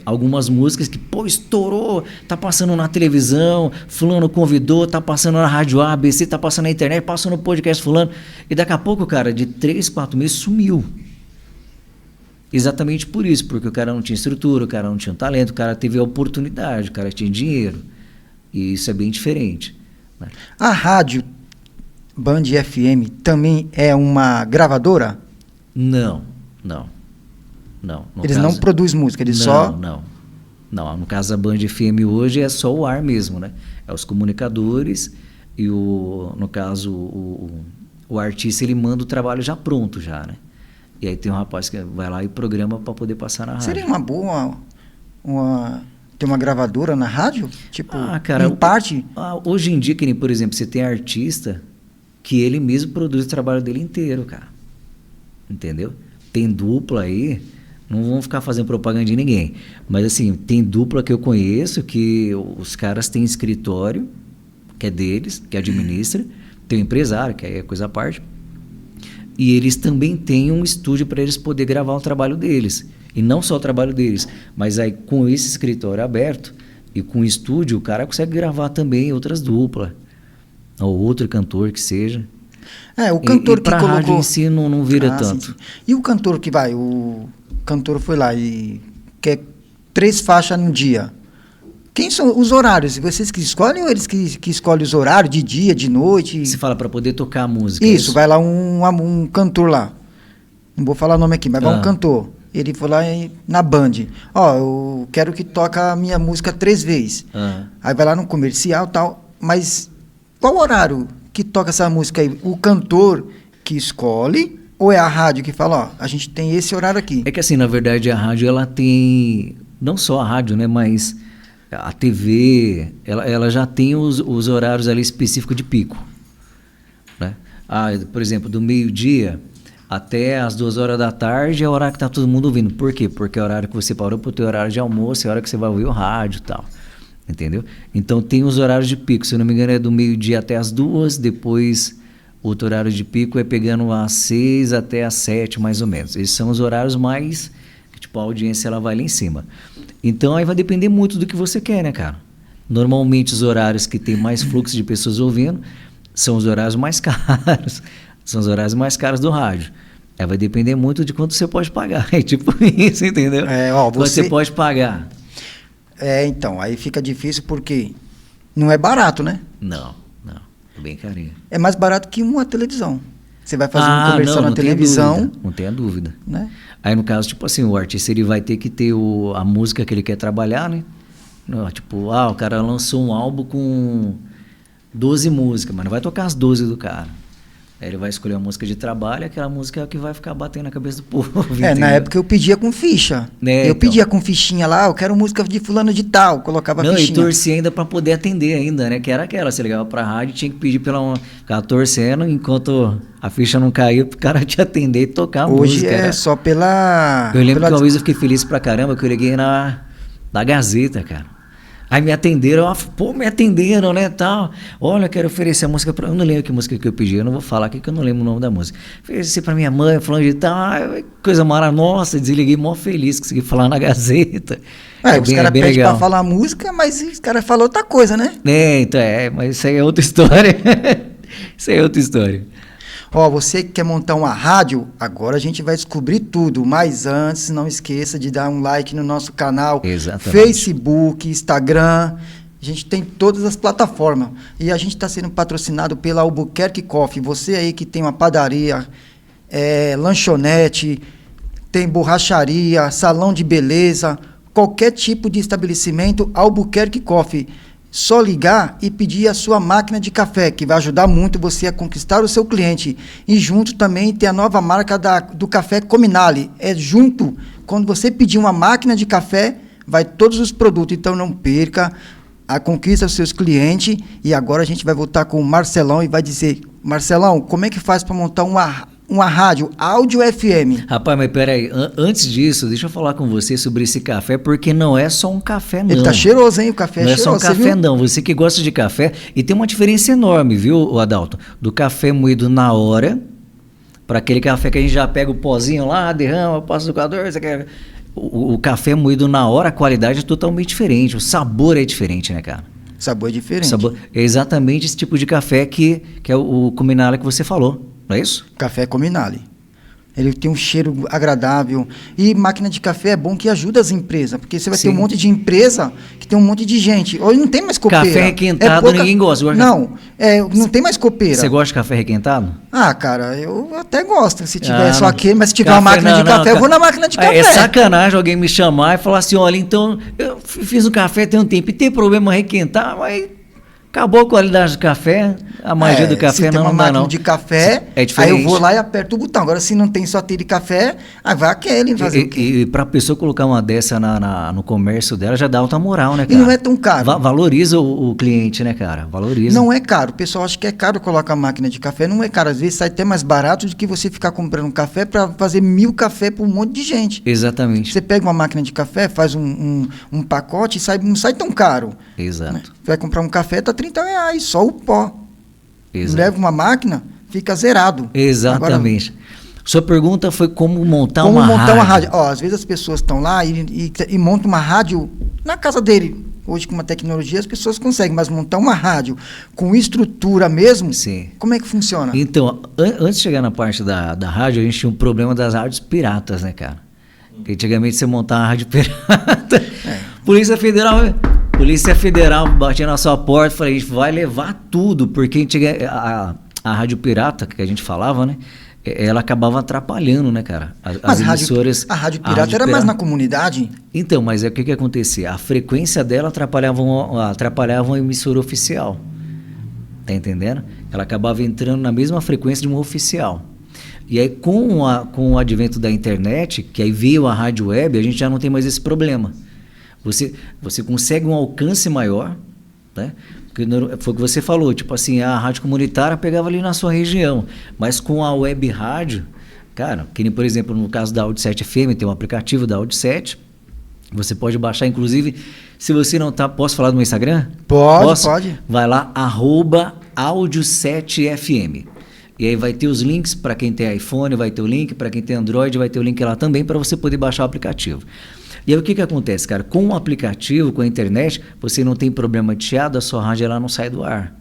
algumas músicas que, estourou, tá passando na televisão, fulano convidou, tá passando na rádio A, ABC, tá passando na internet, passando no podcast fulano, e daqui a pouco, cara, de 3, 4 meses sumiu. Exatamente por isso, porque o cara não tinha estrutura, o cara não tinha talento, o cara teve a oportunidade, o cara tinha dinheiro, e isso é bem diferente, né? A rádio Band FM também é uma gravadora? Não. Eles não produzem música, eles só... Não, no caso da Band FM hoje é só o ar mesmo, né? É os comunicadores e no caso o artista ele manda o trabalho já pronto já, né? E aí tem um rapaz que vai lá e programa para poder passar na rádio. Seria uma boa ter uma gravadora na rádio? Tipo, cara, em parte? Hoje em dia, que nem, por exemplo, você tem artista que ele mesmo produz o trabalho dele inteiro, cara. Entendeu? Tem dupla aí... Não vão ficar fazendo propaganda de ninguém. Mas, assim, tem dupla que eu conheço que os caras têm escritório, que é deles, que administra. Tem um empresário, que é coisa à parte. E eles também têm um estúdio para eles poderem gravar o trabalho deles. E não só o trabalho deles, mas aí com esse escritório aberto e com o estúdio, o cara consegue gravar também outras duplas. Ou outro cantor que seja. O cantor e que pra colocou... rádio em si não vira Sim, tanto. sim. E o cantor que vai? O cantor foi lá e quer 3 faixas num dia. Quem são os horários? Vocês que escolhem ou eles que escolhem os horários de dia, de noite? Você fala para poder tocar a música. Isso, vai lá um cantor lá. Não vou falar o nome aqui, mas vai um cantor. Ele foi lá na Band. Eu quero que toca a minha música 3 vezes. Aí vai lá no comercial e tal. Mas qual horário que toca essa música aí? O cantor que escolhe ou é a rádio que fala, a gente tem esse horário aqui? É que assim, na verdade, a rádio, ela tem... Não só a rádio, né? Mas a TV, ela já tem os horários ali específicos de pico. Né? Por exemplo, do meio-dia até as 2 horas da tarde é o horário que está todo mundo ouvindo. Por quê? Porque é o horário que você parou para o teu horário de almoço, é a hora que você vai ouvir o rádio e tal. Entendeu? Então tem os horários de pico. Se eu não me engano, é do meio-dia até as 2, depois outro horário de pico é pegando às 6 até às 7, mais ou menos. Esses são os horários mais... Tipo, a audiência ela vai lá em cima. Então aí vai depender muito do que você quer, né, cara? Normalmente os horários que tem mais fluxo de pessoas ouvindo são os horários mais caros. São os horários mais caros do rádio. Aí vai depender muito de quanto você pode pagar. É tipo isso, entendeu? Quanto você pode pagar. Então, aí fica difícil porque não é barato, né? Não. É bem carinho. É mais barato que uma televisão. Você vai fazer um comercial na televisão. Não tenha dúvida. Né? Aí, no caso, tipo assim, o artista ele vai ter que ter a música que ele quer trabalhar, né? Tipo, o cara lançou um álbum com 12 músicas, mas não vai tocar as 12 do cara. Aí ele vai escolher a música de trabalho, aquela música que vai ficar batendo na cabeça do povo. Na época eu pedia com ficha. Eu pedia com fichinha lá, eu quero música de fulano de tal, colocava fichinha. E torcia ainda para poder atender ainda, né? Que era aquela, você ligava pra rádio, tinha que pedir ficava torcendo, enquanto a ficha não caiu, pro cara te atender e tocar a música. Hoje só pela... Eu lembro que uma vez eu fiquei feliz pra caramba, que eu liguei na Gazeta, cara. Aí me atenderam, me atenderam, né, tal. Olha, quero oferecer a música para... Eu não lembro que música que eu pedi, eu não vou falar aqui que eu não lembro o nome da música. Ofereci para minha mãe, falando de tal, coisa maravilhosa. Nossa, desliguei mó feliz, consegui falar na Gazeta. Os caras pedem para falar música, mas os caras falam outra coisa, né? Então, mas isso aí é outra história. Isso aí é outra história. Você que quer montar uma rádio, agora a gente vai descobrir tudo. Mas antes, não esqueça de dar um like no nosso canal. Exatamente. Facebook, Instagram. A gente tem todas as plataformas. E a gente está sendo patrocinado pela Albuquerque Coffee. Você aí que tem uma padaria, lanchonete, tem borracharia, salão de beleza, qualquer tipo de estabelecimento, Albuquerque Coffee. Só ligar e pedir a sua máquina de café, que vai ajudar muito você a conquistar o seu cliente. E junto também tem a nova marca do café Cominale. Junto, quando você pedir uma máquina de café, vai todos os produtos. Então não perca, a conquista dos seus clientes. E agora a gente vai voltar com o Marcelão e vai dizer, Marcelão, como é que faz para montar uma rádio áudio FM? Rapaz, mas peraí, antes disso, deixa eu falar com você sobre esse café, porque não é só um café, não. Ele tá cheiroso, hein? O café não é cheiroso. Não é só um café, não. Você que gosta de café, e tem uma diferença enorme, viu, Adalto? Do café moído na hora, para aquele café que a gente já pega o pozinho lá, derrama, passa no coador, o café moído na hora, a qualidade é totalmente diferente, o sabor é diferente, né, cara? O sabor é diferente. É exatamente esse tipo de café que é o Cominale que você falou. Não é isso? Café Cominale. Ele tem um cheiro agradável. E máquina de café é bom que ajuda as empresas. Porque você vai ter um monte de empresa que tem um monte de gente. Hoje não tem mais copeira. Café requentado ninguém gosta. Não tem mais copeira. Você gosta de café requentado? Cara, eu até gosto. Se tiver só aquele, mas se tiver uma máquina de café, eu vou na máquina de café. É sacanagem alguém me chamar e falar assim, olha, então, eu fiz um café tem um tempo e tem problema requentar, mas... Acabou a qualidade do café, a magia do café não dá, não. Se tem uma máquina de café, aí eu vou lá e aperto o botão. Agora, se não tem só ter de café, vai aquele fazer o quê? E para a pessoa colocar uma dessa no comércio dela, já dá outra moral, né, cara? E não é tão caro. Valoriza o cliente, né, cara? Valoriza. Não é caro. O pessoal acha que é caro colocar máquina de café. Não é caro. Às vezes sai até mais barato do que você ficar comprando um café para fazer 1000 café para um monte de gente. Exatamente. Você pega uma máquina de café, faz um pacote e não sai tão caro. Exato. Né? Você vai comprar um café, tá R$30, só o pó. Exato. Leva uma máquina, fica zerado. Exatamente. Agora, sua pergunta foi como montar uma rádio. Às vezes as pessoas estão lá e montam uma rádio na casa dele. Hoje, com uma tecnologia, as pessoas conseguem, mas montar uma rádio com estrutura mesmo, Sim. como é que funciona? Então, antes de chegar na parte da rádio, a gente tinha um problema das rádios piratas, né, cara? Porque antigamente você montava uma rádio pirata, Polícia Federal batia na sua porta e falei, a gente vai levar tudo, porque a rádio pirata, que a gente falava, né? Ela acabava atrapalhando, né, cara? As emissoras. A rádio pirata era mais na comunidade? Então, mas o que acontecia? A frequência dela atrapalhava a emissora oficial. Tá entendendo? Ela acabava entrando na mesma frequência de uma oficial. E aí, com o advento da internet, que aí veio a rádio web, a gente já não tem mais esse problema. Você consegue um alcance maior, né? Porque foi o que você falou, tipo assim, a rádio comunitária pegava ali na sua região, mas com a web rádio, cara, que nem, por exemplo, no caso da Audio 7 FM, tem um aplicativo da Audio 7, você pode baixar, inclusive, se você não tá, posso falar do meu Instagram? Pode. Vai lá, Audio 7 FM. E aí vai ter os links para quem tem iPhone, vai ter o link, para quem tem Android, vai ter o link lá também para você poder baixar o aplicativo. E aí o que acontece, cara? Com o aplicativo, com a internet, você não tem problema de chiado, a sua rádio ela não sai do ar.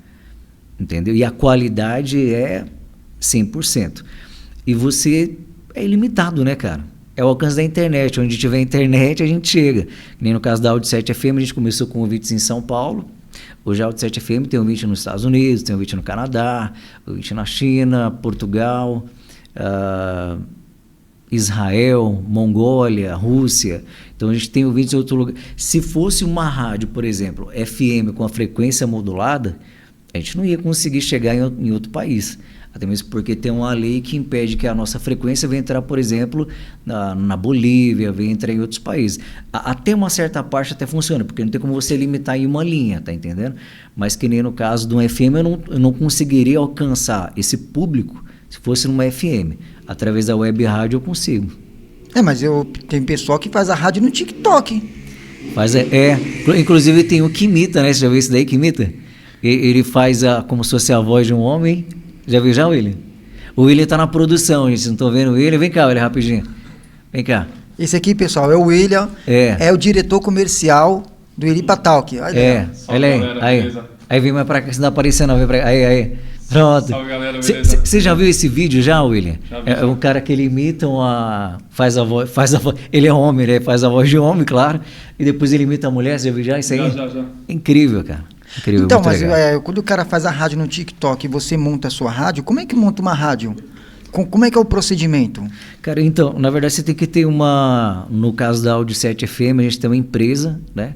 Entendeu? E a qualidade é 100%. E você é ilimitado, né, cara? É o alcance da internet. Onde tiver internet, a gente chega. Nem no caso da Audio 7 FM, a gente começou com ouvintes em São Paulo. Hoje a Audio 7 FM tem ouvinte nos Estados Unidos, tem ouvinte no Canadá, ouvinte na China, Portugal, Israel, Mongólia, Rússia. Então a gente tem ouvintes em outro lugar. Se fosse uma rádio, por exemplo, FM com a frequência modulada, a gente não ia conseguir chegar em outro país. Até mesmo porque tem uma lei que impede que a nossa frequência venha entrar, por exemplo, na Bolívia, venha entrar em outros países. Até uma certa parte até funciona, porque não tem como você limitar em uma linha, tá entendendo? Mas que nem no caso de um FM, eu não conseguiria alcançar esse público se fosse numa FM. Através da web rádio eu consigo. Mas tem pessoal que faz a rádio no TikTok. Inclusive tem o que imita, né? Você já viu esse daí que imita? Ele faz como se fosse a voz de um homem. Já viu o William? O William tá na produção, gente. Não estão vendo o William? Vem cá, William, rapidinho. Vem cá. Esse aqui, pessoal, é o William. É o diretor comercial do Ilipa Talk. Olha aí. Aí vem mais pra cá, você não tá aparecendo, vem pra cá. Aí. Pronto. Salve, galera, beleza? Você já viu esse vídeo já, William? Já vi, É um cara que ele imita faz a voz. Ele é homem, né? Faz a voz de homem, claro. E depois ele imita a mulher, você já viu já isso aí? Já. Incrível, cara. Incrível, então, mas quando o cara faz a rádio no TikTok e você monta a sua rádio, como é que monta uma rádio? Como é que é o procedimento? Cara, então, na verdade você tem que ter no caso da Audio 7 FM, a gente tem uma empresa, né?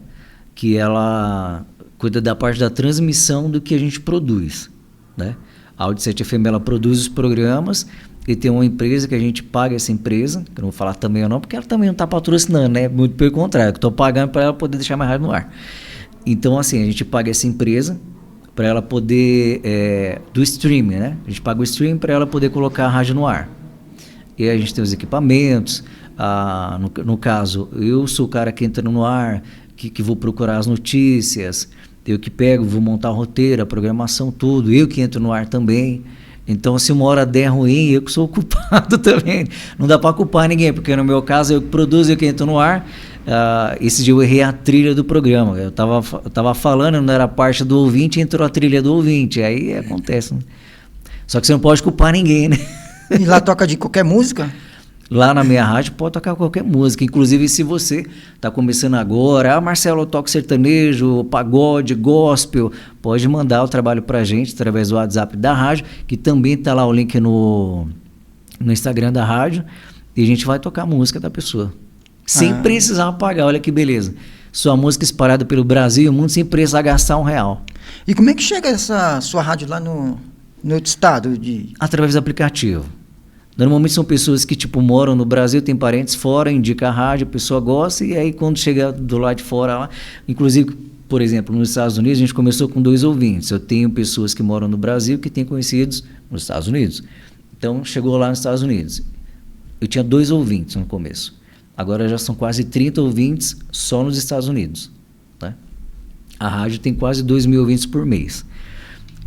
Que ela cuida da parte da transmissão do que a gente produz, né? A Audio 7 FM, ela produz os programas e tem uma empresa que a gente paga essa empresa, que eu não vou falar também ou não, porque ela também não está patrocinando, né? Muito pelo contrário, eu estou pagando para ela poder deixar mais rádio no ar. Então, assim, a gente paga essa empresa para ela poder, do streaming, né? A gente paga o streaming para ela poder colocar a rádio no ar. E aí a gente tem os equipamentos, no caso, eu sou o cara que entra no ar, que vou procurar as notícias, eu que pego, vou montar o roteiro, a programação, tudo, eu que entro no ar também. Então, se uma hora der ruim, eu que sou o culpado também. Não dá para culpar ninguém, porque no meu caso, eu que produzo, eu que entro no ar. Esse dia eu errei a trilha do programa. Eu tava falando, não era parte do ouvinte, entrou a trilha do ouvinte. Aí acontece, né? Só que você não pode culpar ninguém, né? E lá toca de qualquer música? Lá na minha rádio pode tocar qualquer música. Inclusive, se você está começando agora, Marcelo, eu toco sertanejo, pagode, gospel, pode mandar o trabalho para a gente através do WhatsApp da rádio, que também está lá o link no Instagram da rádio, e a gente vai tocar a música da pessoa. Sem precisar pagar, olha que beleza. Sua música espalhada pelo Brasil e o mundo sem precisar gastar R$1. E como é que chega essa sua rádio lá no outro estado? Através do aplicativo. Normalmente são pessoas que moram no Brasil, tem parentes fora, indica a rádio, a pessoa gosta, e aí quando chega do lado de fora lá, inclusive, por exemplo, nos Estados Unidos, a gente começou com 2 ouvintes. Eu tenho pessoas que moram no Brasil que têm conhecidos nos Estados Unidos. Então, chegou lá nos Estados Unidos. Eu tinha 2 ouvintes no começo. Agora já são quase 30 ouvintes só nos Estados Unidos. Tá? A rádio tem quase 2.000 ouvintes por mês.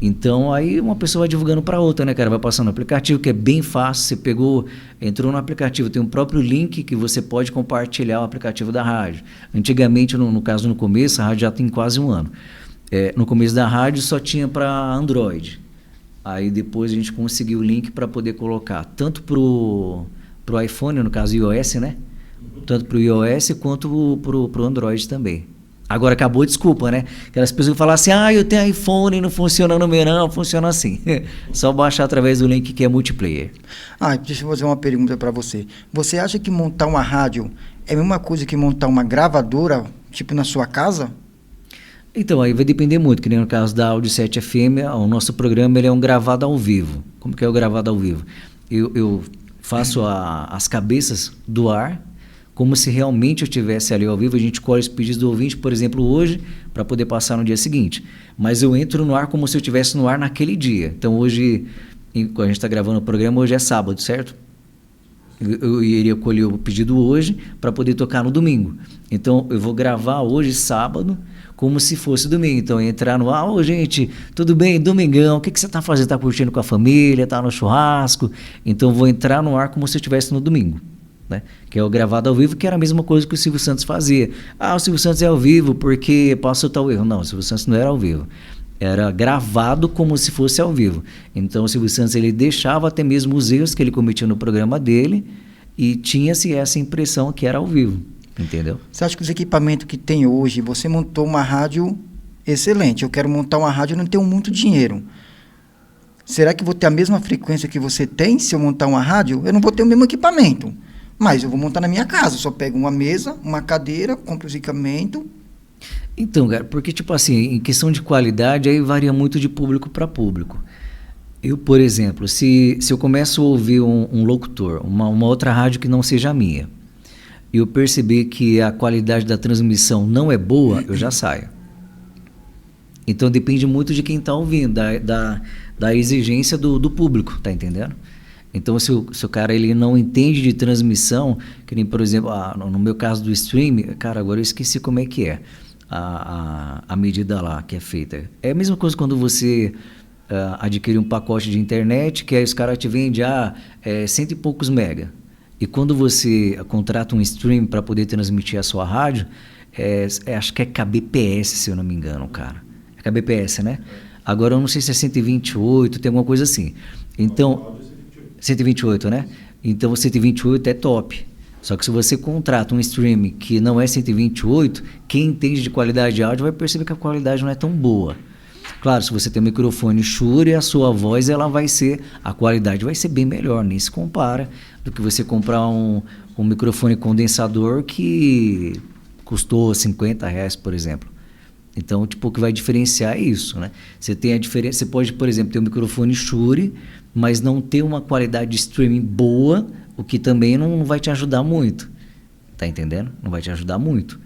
Então, aí uma pessoa vai divulgando para outra, né, cara? Vai passando no aplicativo, que é bem fácil. Você pegou, entrou no aplicativo, tem um próprio link que você pode compartilhar o aplicativo da rádio. Antigamente, no caso, no começo, a rádio já tem quase um ano. No começo da rádio só tinha para Android. Aí depois a gente conseguiu o link para poder colocar tanto pro iPhone, no caso iOS, né? Tanto pro iOS quanto pro Android também. Agora acabou, desculpa, né? Aquelas pessoas que falam assim, eu tenho iPhone e não funciona no meu, não, funciona assim. Só baixar através do link que é multiplayer. Deixa eu fazer uma pergunta para você. Você acha que montar uma rádio é a mesma coisa que montar uma gravadora, tipo na sua casa? Então, aí vai depender muito, que nem no caso da Audio 7 FM, o nosso programa ele é um gravado ao vivo. Como que é o gravado ao vivo? Eu faço as cabeças do ar, como se realmente eu estivesse ali ao vivo. A gente colhe os pedidos do ouvinte, por exemplo, hoje, para poder passar no dia seguinte. Mas eu entro no ar como se eu estivesse no ar naquele dia. Então, hoje, quando a gente está gravando o programa, hoje é sábado, certo? Eu iria colher o pedido hoje para poder tocar no domingo. Então, eu vou gravar hoje, sábado, como se fosse domingo. Então, entrar no ar, gente, tudo bem, domingão, o que você está fazendo? Está curtindo com a família, está no churrasco? Então, vou entrar no ar como se eu estivesse no domingo. Né? Que é o gravado ao vivo, que era a mesma coisa que o Silvio Santos fazia. O Silvio Santos é ao vivo porque passou tal erro. Não, o Silvio Santos não era ao vivo. Era gravado como se fosse ao vivo. Então o Silvio Santos ele deixava até mesmo os erros que ele cometia no programa dele e tinha-se essa impressão que era ao vivo. Entendeu? Você acha que os equipamentos que tem hoje, você montou uma rádio excelente. Eu quero montar uma rádio e não tenho muito dinheiro. Será que vou ter a mesma frequência que você tem se eu montar uma rádio? Eu não vou ter o mesmo equipamento. Mas eu vou montar na minha casa, eu só pego uma mesa, uma cadeira, compro os equipamentos. Então, cara, porque tipo assim, em questão de qualidade, aí varia muito de público para público. Eu, por exemplo, se eu começo a ouvir um locutor, uma outra rádio que não seja a minha, e eu perceber que a qualidade da transmissão não é boa, eu já saio. Então depende muito de quem está ouvindo, da exigência do público, tá entendendo? Então, se o cara ele não entende de transmissão, que nem, por exemplo, no meu caso do stream, cara, agora eu esqueci como é que é a medida lá que é feita. É a mesma coisa quando você adquire um pacote de internet, que aí os caras te vendem 100 e poucos mega. E quando você contrata um stream para poder transmitir a sua rádio, acho que é kbps, se eu não me engano, cara. É kbps, né? Agora eu não sei se é 128, tem alguma coisa assim. Então... 128, né? Então o 128 é top. Só que se você contrata um stream que não é 128, quem entende de qualidade de áudio vai perceber que a qualidade não é tão boa. Claro, se você tem um microfone Shure, a sua voz a qualidade vai ser bem melhor, nem se compara do que você comprar um microfone condensador que custou R$50, por exemplo. Então, tipo, o que vai diferenciar é isso, né? Você tem a diferença, você pode, por exemplo, ter um microfone Shure, mas não ter uma qualidade de streaming boa, o que também não vai te ajudar muito. Tá entendendo? Não vai te ajudar muito.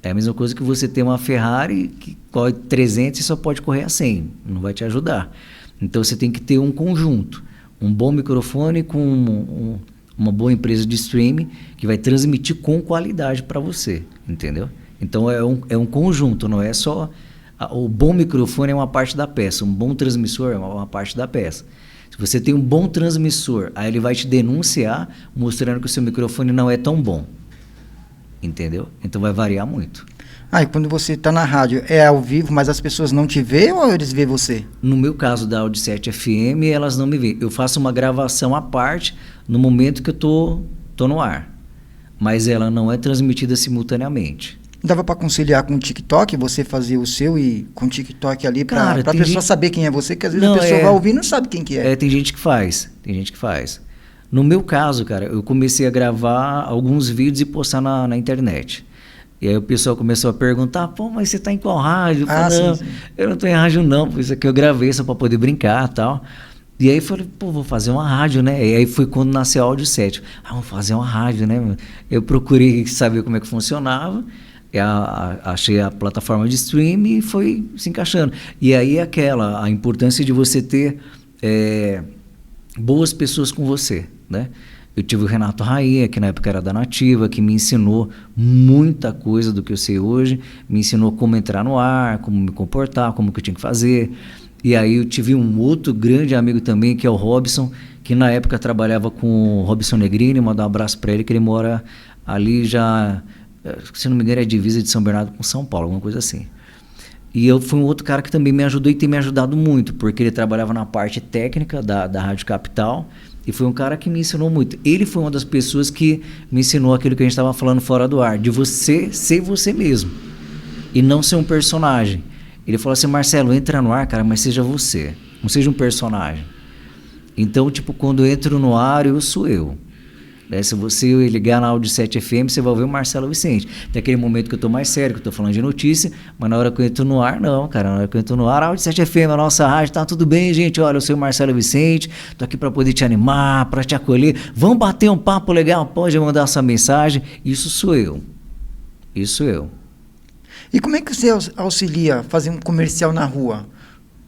É a mesma coisa que você ter uma Ferrari que corre 300 e só pode correr a 100. Não vai te ajudar. Então, você tem que ter um conjunto. Um bom microfone com uma boa empresa de streaming que vai transmitir com qualidade para você. Entendeu? Então é um conjunto, não é só... O bom microfone é uma parte da peça, um bom transmissor é uma parte da peça. Se você tem um bom transmissor, aí ele vai te denunciar mostrando que o seu microfone não é tão bom. Entendeu? Então vai variar muito. E quando você está na rádio, é ao vivo, mas as pessoas não te veem ou eles veem você? No meu caso da Audio 7 FM, elas não me veem. Eu faço uma gravação à parte no momento que eu tô no ar. Mas ela não é transmitida simultaneamente. Dava para conciliar com o TikTok, você fazer o seu e com o TikTok ali para a pessoa saber quem é você, que às vezes a pessoa vai ouvir e não sabe quem que é. Tem gente que faz, No meu caso, cara, eu comecei a gravar alguns vídeos e postar na internet. E aí o pessoal começou a perguntar, mas você tá em qual rádio? Eu falei, não, sim. Eu não tô em rádio não, por isso é que eu gravei só para poder brincar e tal. E aí eu falei, vou fazer uma rádio, né? E aí foi quando nasceu a Audio 7. Vamos fazer uma rádio, né? Eu procurei saber como é que funcionava. Achei a plataforma de stream e foi se encaixando. E aí a importância de você ter boas pessoas com você, né? Eu tive o Renato Rainha, que na época era da Nativa, que me ensinou muita coisa do que eu sei hoje, me ensinou como entrar no ar, como me comportar, como que eu tinha que fazer. E aí eu tive um outro grande amigo também, que é o Robson, que na época trabalhava com o Robson Negrini, mandar um abraço para ele, que ele mora ali já, se não me engano, é divisa de São Bernardo com São Paulo, alguma coisa assim. E eu fui um outro cara que também me ajudou e tem me ajudado muito, porque ele trabalhava na parte técnica da Rádio Capital e foi um cara que me ensinou muito. Ele foi uma das pessoas que me ensinou aquilo que a gente estava falando fora do ar, de você ser você mesmo e não ser um personagem. Ele falou assim: Marcelo, entra no ar, cara, mas seja você, não seja um personagem. Então, tipo, quando eu entro no ar, eu sou eu. Se você ligar na Áudio 7 FM, você vai ouvir o Marcelo Vicente. Tem aquele momento que eu tô mais sério, que eu tô falando de notícia, mas na hora que eu entro no ar, não, cara. Na hora que eu entro no ar, Áudio 7 FM, a nossa rádio, tá tudo bem, gente? Olha, eu sou o Marcelo Vicente, tô aqui para poder te animar, para te acolher. Vamos bater um papo legal? Pode mandar sua mensagem. Isso sou eu. Isso sou eu. E como é que você auxilia fazer um comercial na rua?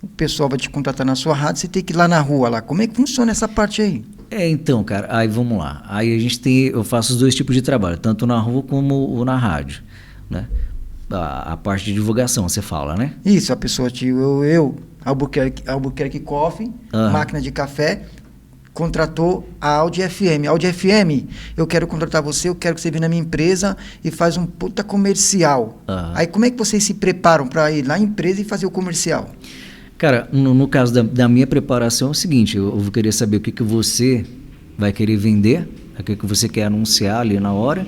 O pessoal vai te contratar na sua rádio, você tem que ir lá na rua, lá. Como é que funciona essa parte aí? Então, cara, aí vamos lá. Aí a gente eu faço os dois tipos de trabalho, tanto na rua como na rádio, né? A parte de divulgação, você fala, né? Isso, a pessoa, Albuquerque Coffee, máquina de café, contratou a Audi FM. Audi FM, eu quero contratar você, eu quero que você venha na minha empresa e faz um puta comercial. Aí como é que vocês se preparam para ir lá na empresa e fazer o comercial? Cara, no caso da minha preparação é o seguinte, eu vou querer saber o que você vai querer vender, o que você quer anunciar ali na hora,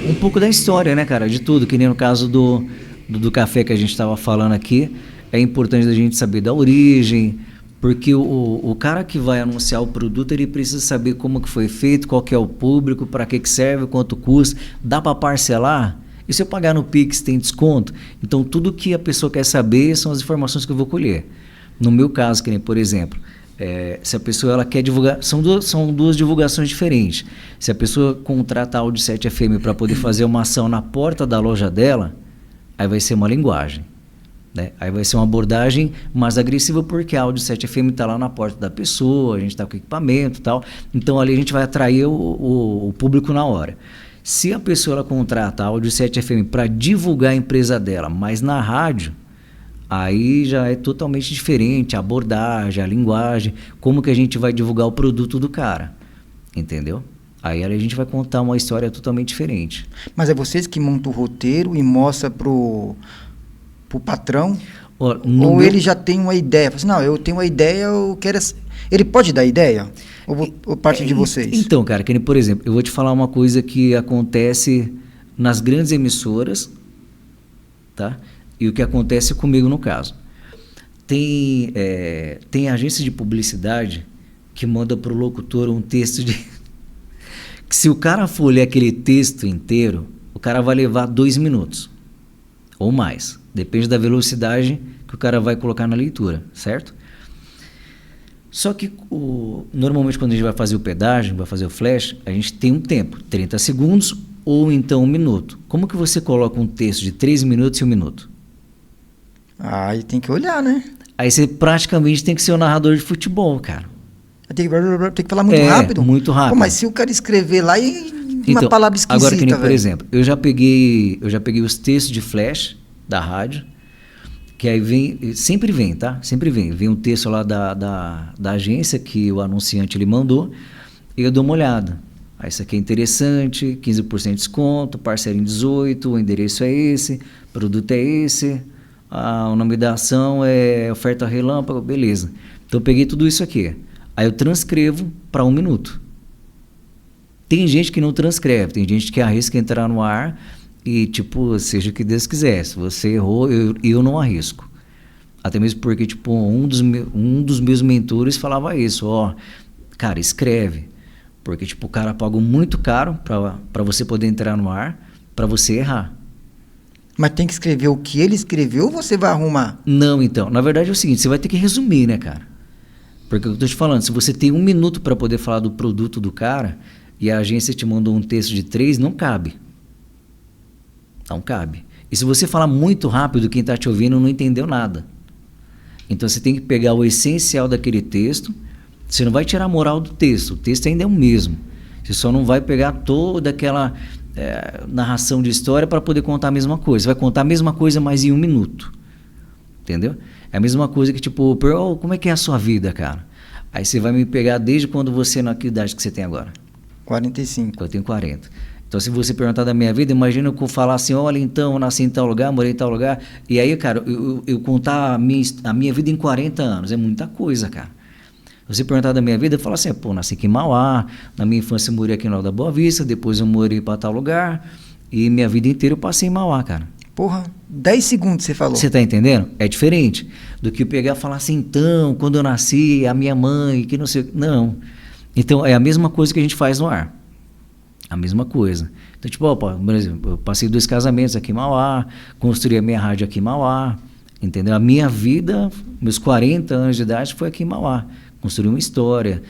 um pouco da história, né, cara, de tudo, que nem no caso do café que a gente estava falando aqui, é importante a gente saber da origem, porque o cara que vai anunciar o produto, ele precisa saber como que foi feito, qual que é o público, para que serve, quanto custa, dá para parcelar? E se eu pagar no Pix, tem desconto? Então, tudo que a pessoa quer saber são as informações que eu vou colher. No meu caso, que nem, por exemplo, se a pessoa ela quer divulgar... São duas divulgações diferentes. Se a pessoa contrata a Áudio 7 FM para poder fazer uma ação na porta da loja dela, aí vai ser uma linguagem, né? Aí vai ser uma abordagem mais agressiva, porque a Áudio 7 FM está lá na porta da pessoa, a gente está com equipamento e tal. Então, ali a gente vai atrair o público na hora. Se a pessoa ela contrata a Áudio 7 FM para divulgar a empresa dela, mas na rádio, aí já é totalmente diferente a abordagem, a linguagem, como que a gente vai divulgar o produto do cara, entendeu? Aí a gente vai contar uma história totalmente diferente. Mas é vocês que montam o roteiro e mostra pro patrão? Ou ele já tem uma ideia? Fala assim, não, eu tenho uma ideia, eu quero... Ele pode dar ideia? Ou parte de vocês? Então, cara, que nem, por exemplo, eu vou te falar uma coisa que acontece nas grandes emissoras, tá? E o que acontece comigo no caso. Tem agência de publicidade que manda pro locutor um texto de... que se o cara for ler aquele texto inteiro, o cara vai levar 2 minutos ou mais. Depende da velocidade que o cara vai colocar na leitura, certo? Só que normalmente quando a gente vai fazer o pedágio, vai fazer o flash, a gente tem um tempo, 30 segundos ou então 1 minuto. Como que você coloca um texto de 3 minutos e 1 minuto? Aí tem que olhar, né? Aí você praticamente tem que ser um narrador de futebol, cara. Tem que falar muito rápido? Muito rápido. Pô, mas se o cara escrever lá e uma palavra esquisita, agora que nem, por exemplo, eu já peguei os textos de flash da rádio, que aí sempre vem um texto lá da agência que o anunciante ele mandou, e eu dou uma olhada. Aí isso aqui é interessante, 15% de desconto, parcela em 18, o endereço é esse, produto é esse, o nome da ação é oferta relâmpago, beleza. Então eu peguei tudo isso aqui. Aí eu transcrevo para 1 minuto. Tem gente que não transcreve, tem gente que arrisca entrar no ar e, tipo, seja o que Deus quiser. Se você errou, eu não arrisco. Até mesmo porque, tipo, um dos meus mentores falava isso, cara, escreve. Porque, tipo, o cara pagou muito caro para você poder entrar no ar, para você errar. Mas tem que escrever o que ele escreveu ou você vai arrumar? Não, então. Na verdade é o seguinte, você vai ter que resumir, né, cara? Porque eu tô te falando, se você tem 1 minuto para poder falar do produto do cara e a agência te mandou um texto de 3, não cabe. Não cabe. E se você falar muito rápido, quem está te ouvindo não entendeu nada. Então você tem que pegar o essencial daquele texto. Você não vai tirar a moral do texto. O texto ainda é o mesmo. Você só não vai pegar toda aquela narração de história para poder contar a mesma coisa. Você vai contar a mesma coisa, mas em 1 minuto. Entendeu? É a mesma coisa que, tipo, como é que é a sua vida, cara? Aí você vai me pegar desde quando você, na que idade que você tem agora? 45. Eu tenho 40. Então, se você perguntar da minha vida, imagina eu falar assim, olha, então, eu nasci em tal lugar, morei em tal lugar. E aí, cara, eu contar a minha vida em 40 anos, é muita coisa, cara. Se você perguntar da minha vida, eu falo assim, pô, nasci aqui em Mauá, na minha infância eu morei aqui no Alto da Boa Vista, depois eu morei para tal lugar, e minha vida inteira eu passei em Mauá, cara. Porra, 10 segundos você falou. Você tá entendendo? É diferente do que eu pegar e falar assim, então, quando eu nasci, a minha mãe, que não sei... Não. Então, é a mesma coisa que a gente faz no ar. A mesma coisa. Então, tipo, ó, por exemplo, eu passei 2 casamentos aqui em Mauá, construí a minha rádio aqui em Mauá, entendeu? A minha vida, meus 40 anos de idade, foi aqui em Mauá. Construí uma história,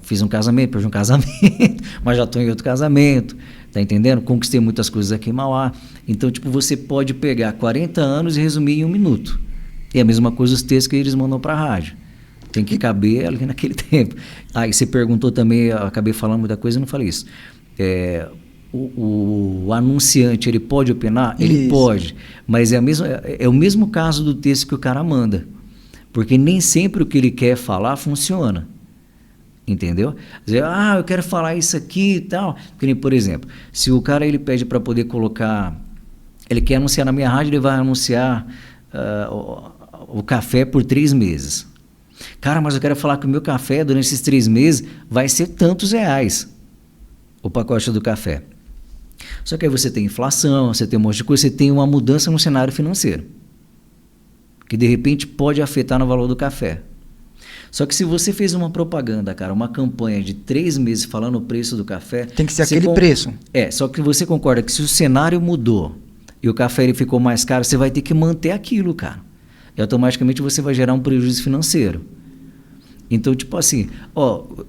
fiz um casamento, perdi um casamento, mas já estou em outro casamento, tá entendendo? Conquistei muitas coisas aqui em Mauá. Então, tipo, você pode pegar 40 anos e resumir em 1 minuto. E a mesma coisa os textos que eles mandam para a rádio. Tem que caber ali naquele tempo. Aí você perguntou também, eu acabei falando muita coisa e não falei isso. O anunciante, ele pode opinar? Ele pode, mas é o mesmo caso do texto que o cara manda, porque nem sempre o que ele quer falar funciona, entendeu? Dizer, eu quero falar isso aqui e tal, porque, por exemplo, se o cara ele pede para poder colocar, ele quer anunciar na minha rádio, ele vai anunciar o café por 3 meses. Cara, mas eu quero falar que o meu café durante esses 3 meses vai ser tantos reais, o pacote do café. Só que aí você tem inflação, você tem um monte de coisa, você tem uma mudança no cenário financeiro, que de repente pode afetar no valor do café. Só que se você fez uma propaganda, cara, uma campanha de 3 meses falando o preço do café... Tem que ser aquele preço. Só que você concorda que se o cenário mudou e o café ele ficou mais caro, você vai ter que manter aquilo, cara. E automaticamente você vai gerar um prejuízo financeiro. Então, tipo assim,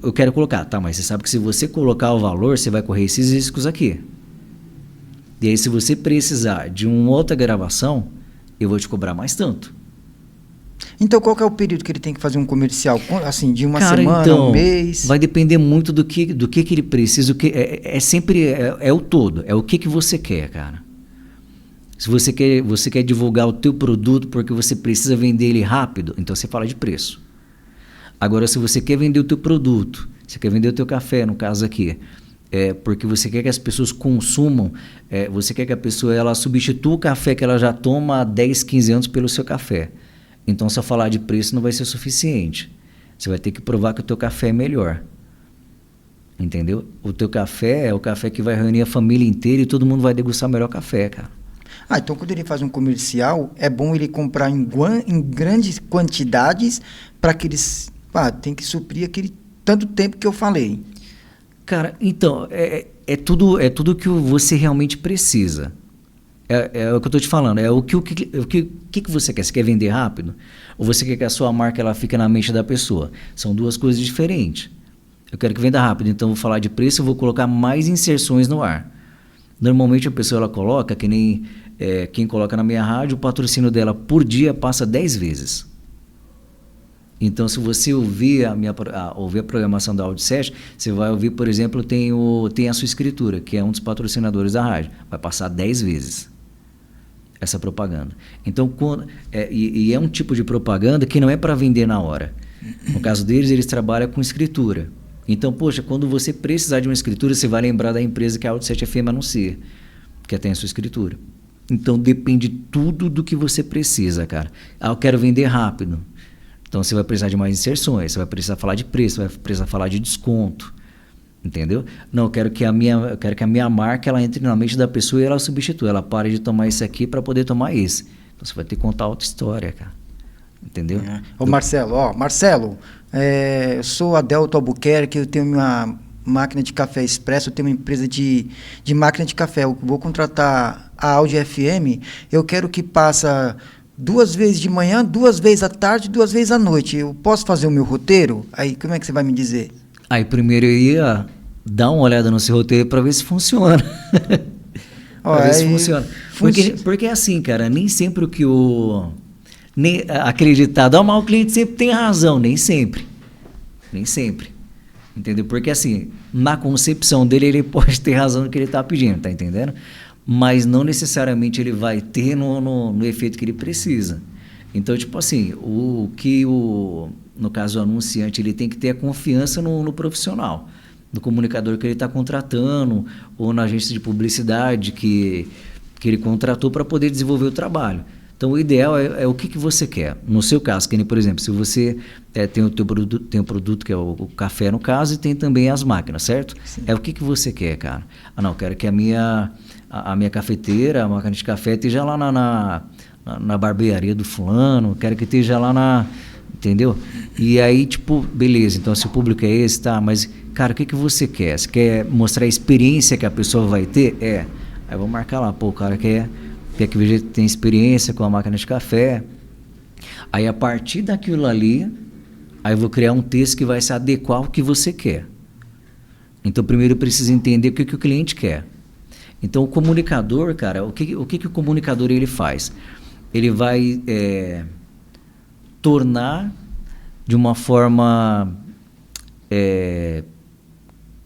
eu quero colocar, tá, mas você sabe que se você colocar o valor, você vai correr esses riscos aqui. E aí, se você precisar de uma outra gravação, eu vou te cobrar mais tanto. Então, qual que é o período que ele tem que fazer um comercial? Assim, de uma Cara, semana, então, um mês? Vai depender muito do que ele precisa. Sempre o todo. É o que você quer, cara. Se você quer divulgar o teu produto porque você precisa vender ele rápido, então você fala de preço. Agora, se você quer vender o teu produto, você quer vender o teu café, no caso aqui, porque você quer que as pessoas consumam, você quer que a pessoa ela substitua o café que ela já toma há 10, 15 anos pelo seu café. Então, só falar de preço não vai ser suficiente. Você vai ter que provar que o teu café é melhor. Entendeu? O teu café é o café que vai reunir a família inteira e todo mundo vai degustar o melhor café, cara. Então quando ele faz um comercial, é bom ele comprar em grandes quantidades para que eles... tem que suprir aquele tanto tempo que eu falei. Cara, então, é tudo que você realmente precisa. É o que eu estou te falando. É o que você quer? Você quer vender rápido? Ou você quer que a sua marca ela fique na mente da pessoa? São 2 coisas diferentes. Eu quero que venda rápido, então eu vou falar de preço, eu vou colocar mais inserções no ar. Normalmente a pessoa ela coloca, que nem quem coloca na minha rádio, o patrocínio dela por dia passa 10 vezes. Então, se você ouvir a programação da Audioset, você vai ouvir, por exemplo, tem a Sua Escritura, que é um dos patrocinadores da rádio. Vai passar 10 vezes essa propaganda. Então, é um tipo de propaganda que não é para vender na hora. No caso deles, eles trabalham com escritura. Então, poxa, quando você precisar de uma escritura, você vai lembrar da empresa que a Audioset FM anuncia, que tem a Sua Escritura. Então, depende tudo do que você precisa, cara. Eu quero vender rápido. Então, você vai precisar de mais inserções, você vai precisar falar de preço, vai precisar falar de desconto, entendeu? Não, eu quero que a minha marca ela entre na mente da pessoa e ela substitua. Ela pare de tomar esse aqui para poder tomar esse. Então, você vai ter que contar outra história, cara. Entendeu? Marcelo, eu sou Adelto Albuquerque, eu tenho uma máquina de café expresso, eu tenho uma empresa de máquina de café. Eu vou contratar a Audio FM, eu quero que passa 2 vezes de manhã, 2 vezes à tarde, 2 vezes à noite. Eu posso fazer o meu roteiro? Aí, como é que você vai me dizer? Aí, primeiro eu ia dar uma olhada no seu roteiro para ver se funciona. Para ver se funciona. Porque é assim, cara, nem sempre o que acreditar, mas o cliente sempre tem razão, nem sempre. Nem sempre. Entendeu? Porque assim, na concepção dele, ele pode ter razão no que ele está pedindo, tá entendendo? Mas não necessariamente ele vai ter no efeito que ele precisa. Então, tipo assim, no caso o anunciante, ele tem que ter a confiança no profissional, no comunicador que ele está contratando, ou na agência de publicidade que ele contratou para poder desenvolver o trabalho. Então, o ideal é o que você quer. No seu caso, que nem, por exemplo, se você tem um produto que é o café, no caso, e tem também as máquinas, certo? Sim. É o que você quer, cara. Ah, não, quero que a minha cafeteira, a máquina de café, esteja lá na barbearia do fulano, quero que esteja lá entendeu? E aí, tipo, beleza, então se o público é esse, tá, mas, cara, o que você quer? Você quer mostrar a experiência que a pessoa vai ter? Aí vamos marcar lá, pô, o cara quer que veja tem experiência com a máquina de café. Aí, a partir daquilo ali, aí eu vou criar um texto que vai se adequar ao que você quer. Então, primeiro eu preciso entender o que o cliente quer. Então, o comunicador, cara, o que o comunicador ele faz? Ele vai tornar de uma forma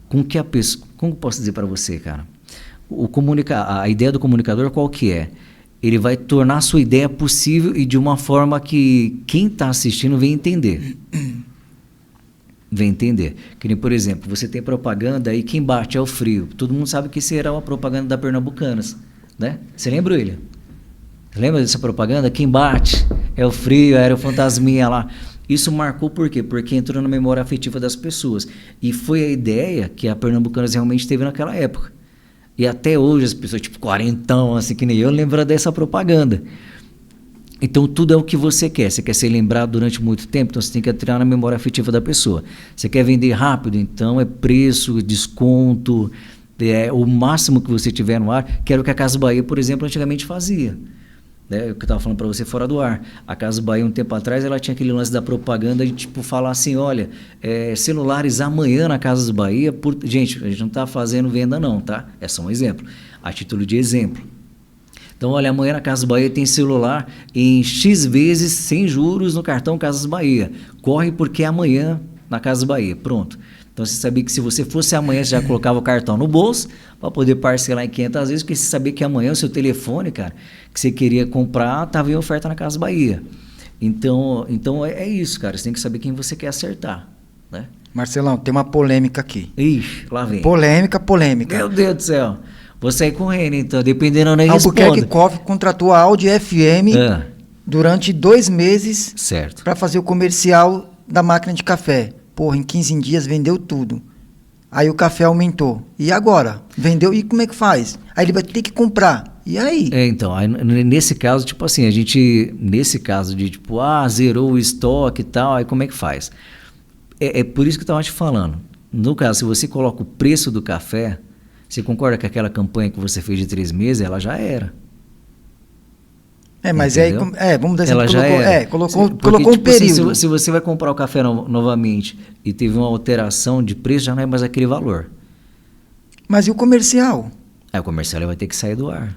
com que a pessoa... Como eu posso dizer para você, cara? A ideia do comunicador qual que é? Ele vai tornar a sua ideia possível e de uma forma que quem está assistindo vem entender. Vem entender. Que nem, por exemplo, você tem propaganda e quem bate é o frio. Todo mundo sabe que será uma propaganda da Pernambucanas, né? Você lembra, William? Você lembra dessa propaganda? Quem bate é o frio, era o fantasminha lá. Isso marcou por quê? Porque entrou na memória afetiva das pessoas. E foi a ideia que a Pernambucanas realmente teve naquela época. E até hoje as pessoas, tipo, quarentão, assim que nem eu, lembram dessa propaganda. Então, tudo é o que você quer. Você quer ser lembrado durante muito tempo, então você tem que entrar na memória afetiva da pessoa. Você quer vender rápido, então é preço, desconto, o máximo que você tiver no ar, que era o que a Casas Bahia, por exemplo, antigamente fazia. O que eu estava falando para você fora do ar. A Casas Bahia, um tempo atrás, ela tinha aquele lance da propaganda de tipo falar assim, olha, celulares amanhã na Casas Bahia... Gente, a gente não está fazendo venda não, tá? É só um exemplo. A título de exemplo. Então, olha, amanhã na Casas Bahia tem celular em X vezes, sem juros, no cartão Casas Bahia. Corre porque é amanhã na Casas Bahia. Pronto. Então, você sabia que se você fosse amanhã, você já colocava o cartão no bolso para poder parcelar em 500 vezes, porque você sabia que amanhã o seu telefone, cara, que você queria comprar, estava em oferta na Casas Bahia. Então é isso, cara. Você tem que saber quem você quer acertar, né? Marcelão, tem uma polêmica aqui. Ixi, lá vem. Polêmica. Meu Deus do céu. Vou sair correndo, então, dependendo onde eu respondo. Albuquerque Coffee contratou a Audi FM durante 2 meses para fazer o comercial da máquina de café. Porra, em 15 dias vendeu tudo. Aí o café aumentou. E agora? Vendeu e como é que faz? Aí ele vai ter que comprar. E aí? Então, aí, nesse caso, tipo assim, nesse caso de tipo, zerou o estoque e tal, aí como é que faz? É por isso que eu estava te falando. No caso, se você coloca o preço do café, você concorda que aquela campanha que você fez de 3 meses, ela já era. Mas entendeu? Vamos dar ela já era. Colocou Porque, um tipo, período. Se você vai comprar o café novamente e teve uma alteração de preço, já não é mais aquele valor. Mas e o comercial? O comercial vai ter que sair do ar.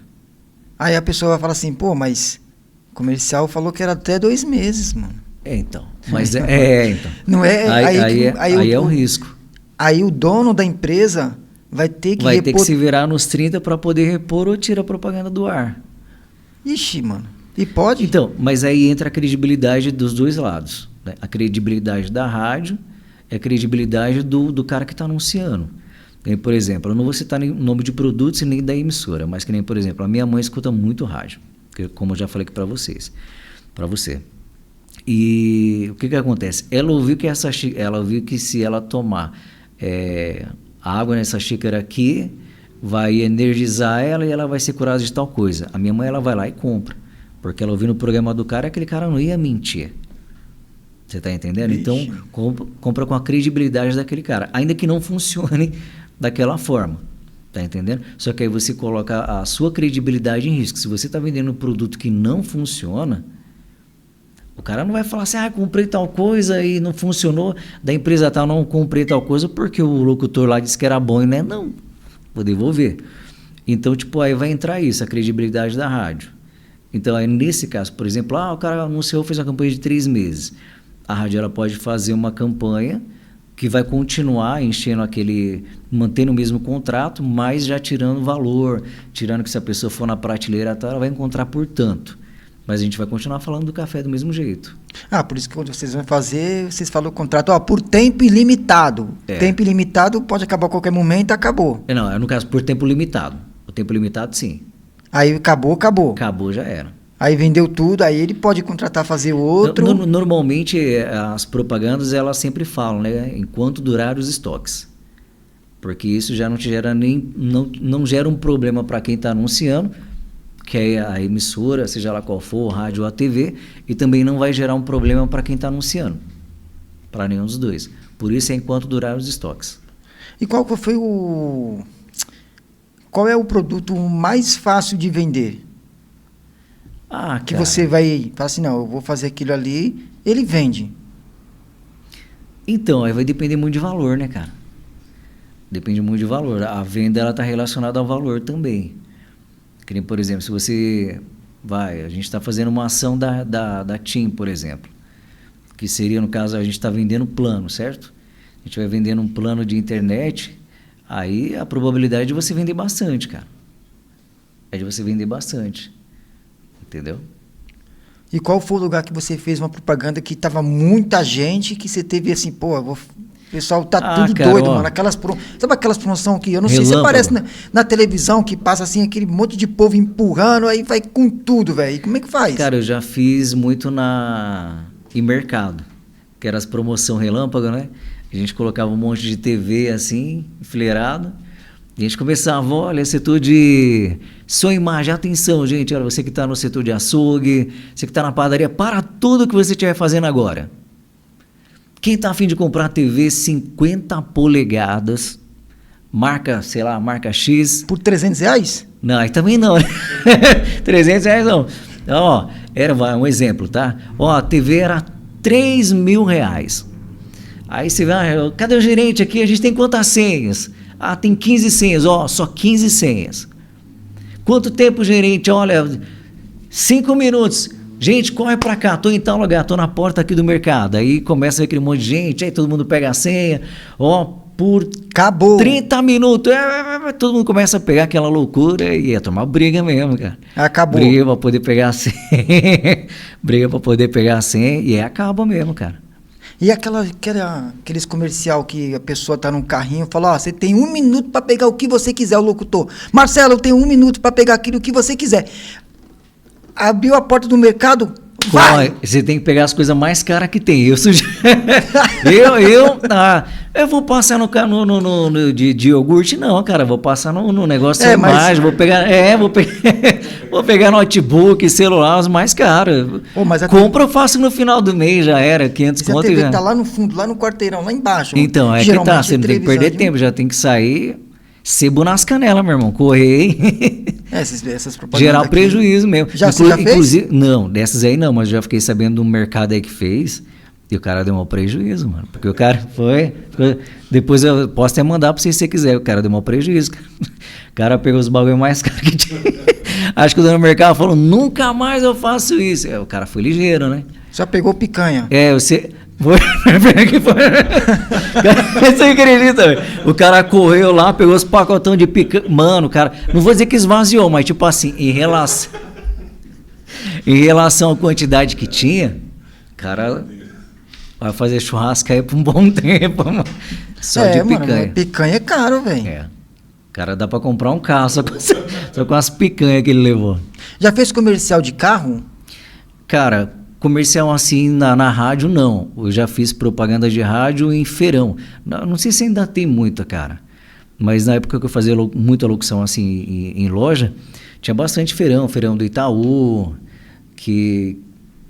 Aí a pessoa vai falar assim, pô, mas o comercial falou que era até 2 meses, mano. Então. Mas então. Não é? Aí é um risco. Aí o dono da empresa vai ter que ter que se virar nos 30 para poder repor ou tirar a propaganda do ar. Ixi, mano. E pode? Então, mas aí entra a credibilidade dos dois lados, né? A credibilidade da rádio e a credibilidade do cara que está anunciando. Por exemplo, eu não vou citar nome de produtos e nem da emissora, mas que nem, por exemplo, a minha mãe escuta muito rádio, como eu já falei aqui para você. E o que acontece? Ela ouviu que se ela tomar água nessa xícara aqui, vai energizar ela e ela vai ser curada de tal coisa. A minha mãe, ela vai lá e compra, porque ela ouviu no programa do cara, aquele cara não ia mentir. Você está entendendo? Ixi. Então, compra com a credibilidade daquele cara, ainda que não funcione daquela forma. Tá entendendo? Só que aí você coloca a sua credibilidade em risco. Se você está vendendo um produto que não funciona, o cara não vai falar assim, comprei tal coisa e não funcionou, da empresa tal, não comprei tal coisa porque o locutor lá disse que era bom e não é, não. Vou devolver. Então, tipo, aí vai entrar isso, a credibilidade da rádio. Então, aí nesse caso, por exemplo, o cara anunciou, fez uma campanha de 3 meses. A rádio, ela pode fazer uma campanha que vai continuar enchendo mantendo o mesmo contrato, mas já tirando valor, tirando que se a pessoa for na prateleira, ela vai encontrar por tanto. Mas a gente vai continuar falando do café do mesmo jeito. Ah, por isso que quando vocês vão fazer, vocês falam o contrato, ó, por tempo ilimitado. Tempo ilimitado pode acabar a qualquer momento, acabou. Não, no caso, por tempo limitado. O tempo limitado, sim. Aí acabou. Acabou, já era. Aí vendeu tudo, aí ele pode contratar, fazer outro. Normalmente, as propagandas, elas sempre falam, né? Enquanto durar os estoques. Porque isso já não te gera não gera um problema para quem está anunciando, que é a emissora, seja lá qual for, a rádio ou a TV, e também não vai gerar um problema para quem está anunciando, para nenhum dos dois. Por isso é enquanto durar os estoques. E qual é o produto mais fácil de vender? Que cara, você vai falar assim, não, eu vou fazer aquilo ali, ele vende. Então, aí vai depender muito de valor, né, cara? Depende muito de valor. A venda, ela está relacionada ao valor também. Que nem, por exemplo, se você a gente está fazendo uma ação da TIM, por exemplo, que seria, no caso, a gente está vendendo plano, certo? A gente vai vendendo um plano de internet, aí a probabilidade de você vender bastante, cara. É de você vender bastante. Entendeu? E qual foi o lugar que você fez uma propaganda que tava muita gente, que você teve assim, pô, o pessoal tá tudo cara, doido, mano. Sabe aquelas promoções que eu não sei se aparece na televisão, que passa assim, aquele monte de povo empurrando, aí vai com tudo, velho. Como é que faz? Cara, eu já fiz muito em mercado, que era as promoção relâmpago, né? A gente colocava um monte de TV assim, enfileirado. E a gente começava, olha, setor de sua imagem, atenção, gente, olha, você que está no setor de açougue, você que está na padaria, para tudo que você estiver fazendo agora. Quem está a fim de comprar TV 50 polegadas, marca, sei lá, marca X... Por R$300? Não, aí também não, né? R$300 não. Então, ó, era um exemplo, tá? Ó, a TV era R$3.000. Aí você vai, cadê o gerente aqui? A gente tem quantas senhas? Tem 15 senhas, só 15 senhas. Quanto tempo, gerente? Olha, 5 minutos. Gente, corre pra cá, tô em tal lugar, tô na porta aqui do mercado. Aí começa aquele monte de gente, aí todo mundo pega a senha, por Acabou. 30 minutos. Todo mundo começa a pegar aquela loucura e ia tomar briga mesmo, cara. Acabou. Briga pra poder pegar a senha. Briga pra poder pegar a senha e acaba mesmo, cara. E aqueles comercial que a pessoa tá num carrinho e fala, você tem 1 minuto para pegar o que você quiser, o locutor. Marcelo, eu tenho 1 minuto para pegar aquilo que você quiser. Abriu a porta do mercado, vai! Você tem que pegar as coisas mais caras que tem. Eu vou passar no de iogurte, não, cara. Vou passar no negócio de imagem, vou pegar notebook, celular, os mais caros. Compra, eu faço no final do mês, já era, 500 conto. A TV tá lá no fundo, lá no quarteirão, lá embaixo. Então, que tá, você não tem que perder tempo, já tem que sair... Sebo nas canelas, meu irmão. Correr. Essas propagandas. Gerar prejuízo mesmo. Já fez? Inclusive, não, dessas aí não, mas eu já fiquei sabendo de um mercado aí que fez. E o cara deu um prejuízo, mano. Porque o cara foi. Depois eu posso até mandar pra você se você quiser. O cara deu um prejuízo. O cara pegou os bagulho mais caros que tinha. Acho que o dono do mercado falou: nunca mais eu faço isso. O cara foi ligeiro, né? Já pegou picanha. Você. Você acredita, velho? O cara correu lá, pegou os pacotão de picanha. Mano, cara, não vou dizer que esvaziou, mas tipo assim, em relação à quantidade que tinha, cara vai fazer churrasco aí por um bom tempo, mano. Só de picanha. Mano, picanha é caro, velho. Cara, dá pra comprar um carro só com as picanhas que ele levou. Já fez comercial de carro? Cara, comercial assim na rádio, não. Eu já fiz propaganda de rádio em feirão. Não sei se ainda tem muita, cara. Mas na época que eu fazia muita locução assim em loja, tinha bastante feirão do Itaú, que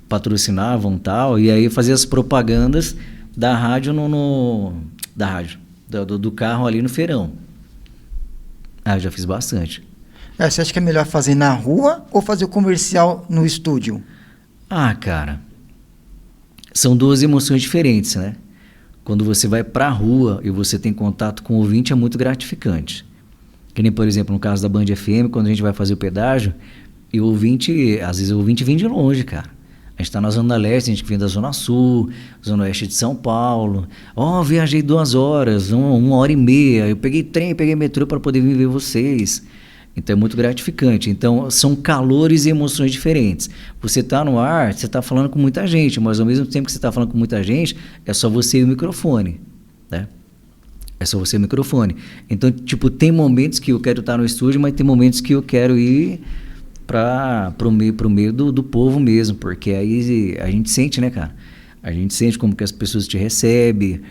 patrocinavam e tal. E aí eu fazia as propagandas da rádio do carro ali no feirão. Eu já fiz bastante. Você acha que é melhor fazer na rua ou fazer o comercial no estúdio? Cara, são duas emoções diferentes, né? Quando você vai pra rua e você tem contato com o ouvinte, é muito gratificante. Que nem, por exemplo, no caso da Band FM, quando a gente vai fazer o pedágio, e o ouvinte, às vezes o ouvinte vem de longe, cara. A gente tá na Zona Leste, a gente vem da Zona Sul, Zona Oeste de São Paulo. Viajei 2 horas, 1h30, eu peguei trem, peguei metrô para poder vir ver vocês. Então é muito gratificante. Então são calores e emoções diferentes. Você está no ar, você está falando com muita gente, mas ao mesmo tempo que você está falando com muita gente, é só você e o microfone, né? É só você e o microfone. Então, tipo, tem momentos que eu quero estar no estúdio, mas tem momentos que eu quero ir pro meio do povo mesmo, porque aí a gente sente, né, cara? A gente sente como que as pessoas te recebem,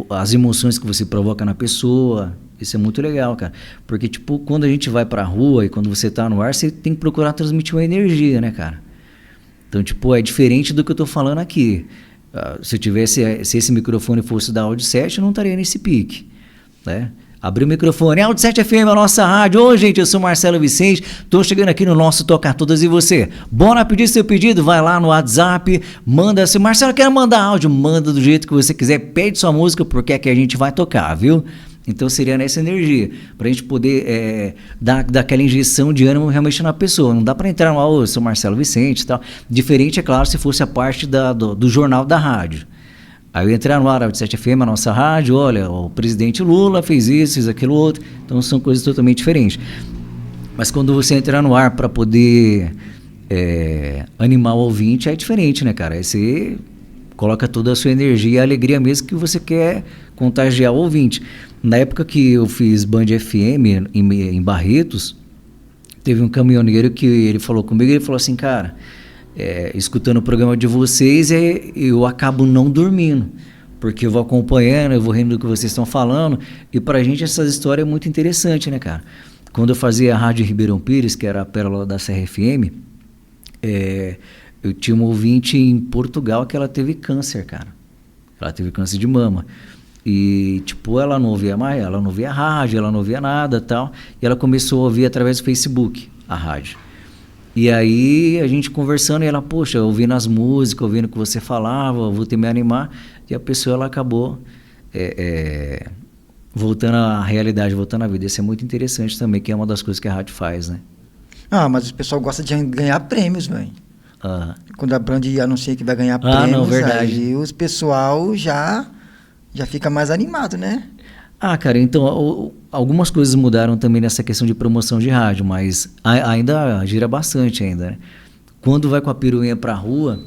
as emoções que você provoca na pessoa. Isso é muito legal, cara. Porque, tipo, quando a gente vai pra rua e quando você tá no ar, você tem que procurar transmitir uma energia, né, cara? Então, tipo, é diferente do que eu tô falando aqui. Se esse microfone fosse da Áudio 7, eu não estaria nesse pique, né? Abri o microfone, Áudio 7 FM, a nossa rádio. Oi, gente, eu sou Marcelo Vicente, tô chegando aqui no nosso Tocar Todas e você. Bora pedir seu pedido? Vai lá no WhatsApp, manda assim, Marcelo, quero mandar áudio, manda do jeito que você quiser, pede sua música, porque aqui a gente vai tocar, viu? Então seria nessa energia, pra gente poder dar aquela injeção de ânimo realmente na pessoa. Não dá pra entrar no eu sou Marcelo Vicente e tal. Diferente, é claro, se fosse a parte do jornal da rádio. Aí eu entrar no ar, Áudio 7 FM, a nossa rádio, olha, o presidente Lula fez isso, fez aquilo outro. Então são coisas totalmente diferentes. Mas quando você entrar no ar para poder animar o ouvinte, é diferente, né, cara? Aí você coloca toda a sua energia e a alegria mesmo que você quer contagiar o ouvinte. Na época que eu fiz Band FM em Barretos, teve um caminhoneiro que ele falou comigo, ele falou assim, cara, escutando o programa de vocês, eu acabo não dormindo, porque eu vou acompanhando, eu vou rindo do que vocês estão falando, e pra gente essa história é muito interessante, né, cara? Quando eu fazia a Rádio Ribeirão Pires, que era a pérola da Serra FM, eu tinha uma ouvinte em Portugal que ela teve câncer, cara. Ela teve câncer de mama. E, tipo, ela não ouvia mais, ela não via rádio, ela não ouvia nada e tal, e ela começou a ouvir através do Facebook, a rádio. E aí a gente conversando e ela, poxa, ouvindo as músicas, ouvindo o que você falava, vou te me animar. E a pessoa, ela acabou voltando à realidade, voltando à vida. Isso é muito interessante também, que é uma das coisas que a rádio faz, né? Ah, mas o pessoal gosta de ganhar prêmios, velho. Quando a Band anuncia que vai ganhar prêmios, não, verdade. aí os pessoal já fica mais animado, né? Cara, então, algumas coisas mudaram também nessa questão de promoção de rádio, mas ainda gira bastante ainda, né? Quando vai com a piruinha pra rua,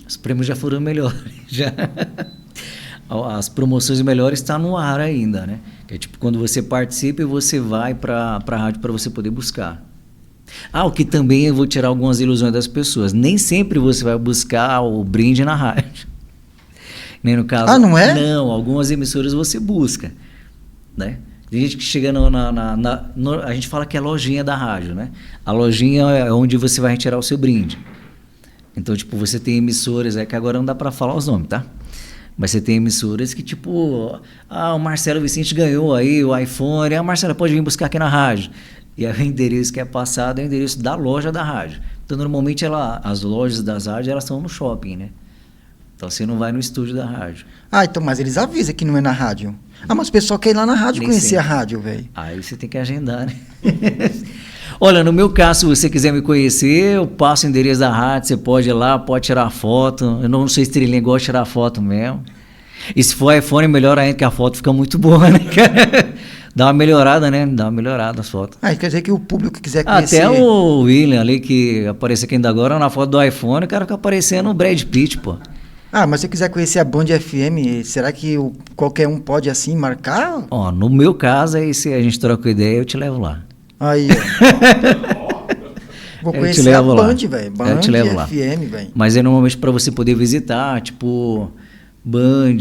os prêmios já foram melhores, já. As promoções melhores estão no ar ainda, né? Que é tipo quando você participa e você vai pra rádio para você poder buscar. O que também eu vou tirar algumas ilusões das pessoas. Nem sempre você vai buscar o brinde na rádio. Nem no caso, não é? Não, algumas emissoras você busca, né? Tem gente que chega a gente fala que é a lojinha da rádio, né? A lojinha é onde você vai retirar o seu brinde. Então, tipo, você tem emissoras, que agora não dá para falar os nomes, tá? Mas você tem emissoras que, tipo, o Marcelo Vicente ganhou aí o iPhone, Marcelo, pode vir buscar aqui na rádio. E aí o endereço que é passado é o endereço da loja da rádio. Então, normalmente, as lojas das rádios, elas estão no shopping, né? Então você não vai no estúdio da rádio. Então, mas eles avisam que não é na rádio. Mas o pessoal quer ir lá na rádio Nem conhecer sempre. a rádio, velho. Aí você tem que agendar, né? Olha, no meu caso, se você quiser me conhecer, eu passo o endereço da rádio, você pode ir lá, pode tirar foto. Eu não sou estrelinha, gosto de tirar foto mesmo. E se for iPhone, melhor ainda, que a foto fica muito boa, né, cara? Dá uma melhorada, né? Dá uma melhorada as fotos. Quer dizer que o público que quiser conhecer... Até o William ali, que apareceu aqui ainda agora, na foto do iPhone, o cara fica aparecendo o Brad Pitt, pô. Mas se eu quiser conhecer a Band FM, será que qualquer um pode assim marcar? No meu caso, aí se a gente troca ideia, eu te levo lá. Aí, ó. Vou conhecer a Band, velho. Band FM, velho. Mas é normalmente para você poder visitar, tipo, Band,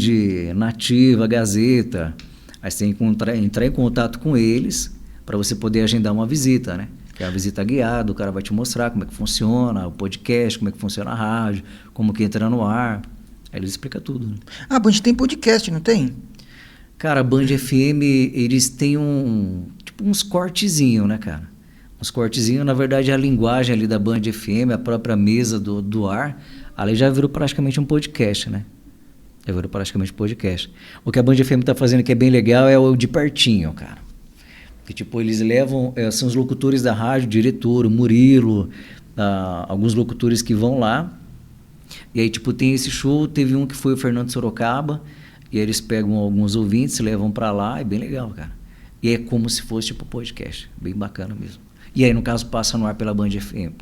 Nativa, Gazeta. Aí você tem que entrar em contato com eles para você poder agendar uma visita, né? Que é a visita guiada, o cara vai te mostrar como é que funciona o podcast, como é que funciona a rádio, como que entra no ar. Aí eles explicam tudo. Né? A Band tem podcast, não tem? Cara, a Band FM, eles têm uns cortezinhos, né, cara? Uns cortezinhos, na verdade, a linguagem ali da Band FM, a própria mesa do ar, ali já virou praticamente um podcast, né? Já virou praticamente um podcast. O que a Band FM tá fazendo que é bem legal é o de pertinho, cara. Que, tipo, eles levam, são os locutores da rádio, o diretor, o Murilo, alguns locutores que vão lá. E aí, tipo, tem esse show, teve um que foi o Fernando Sorocaba, e aí eles pegam alguns ouvintes, levam para lá, é bem legal, cara. E é como se fosse tipo podcast. Bem bacana mesmo. E aí, no caso, passa no ar pela Band FM.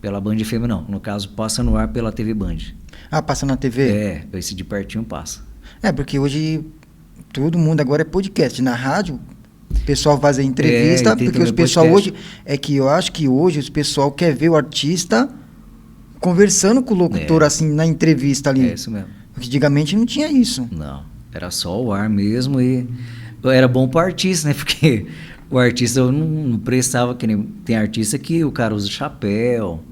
Pela Band FM não. No caso, passa no ar pela TV Band. Passa na TV? É, esse de pertinho passa. Porque hoje todo mundo agora é podcast. Na rádio, o pessoal faz a entrevista, porque os pessoal hoje... É que eu acho que hoje os pessoal quer ver o artista conversando com o locutor, assim, na entrevista ali. É isso mesmo. Porque antigamente não tinha isso. Não, era só o ar mesmo e era bom pro artista, né? Porque o artista eu não prestava, que nem tem artista que o cara usa chapéu,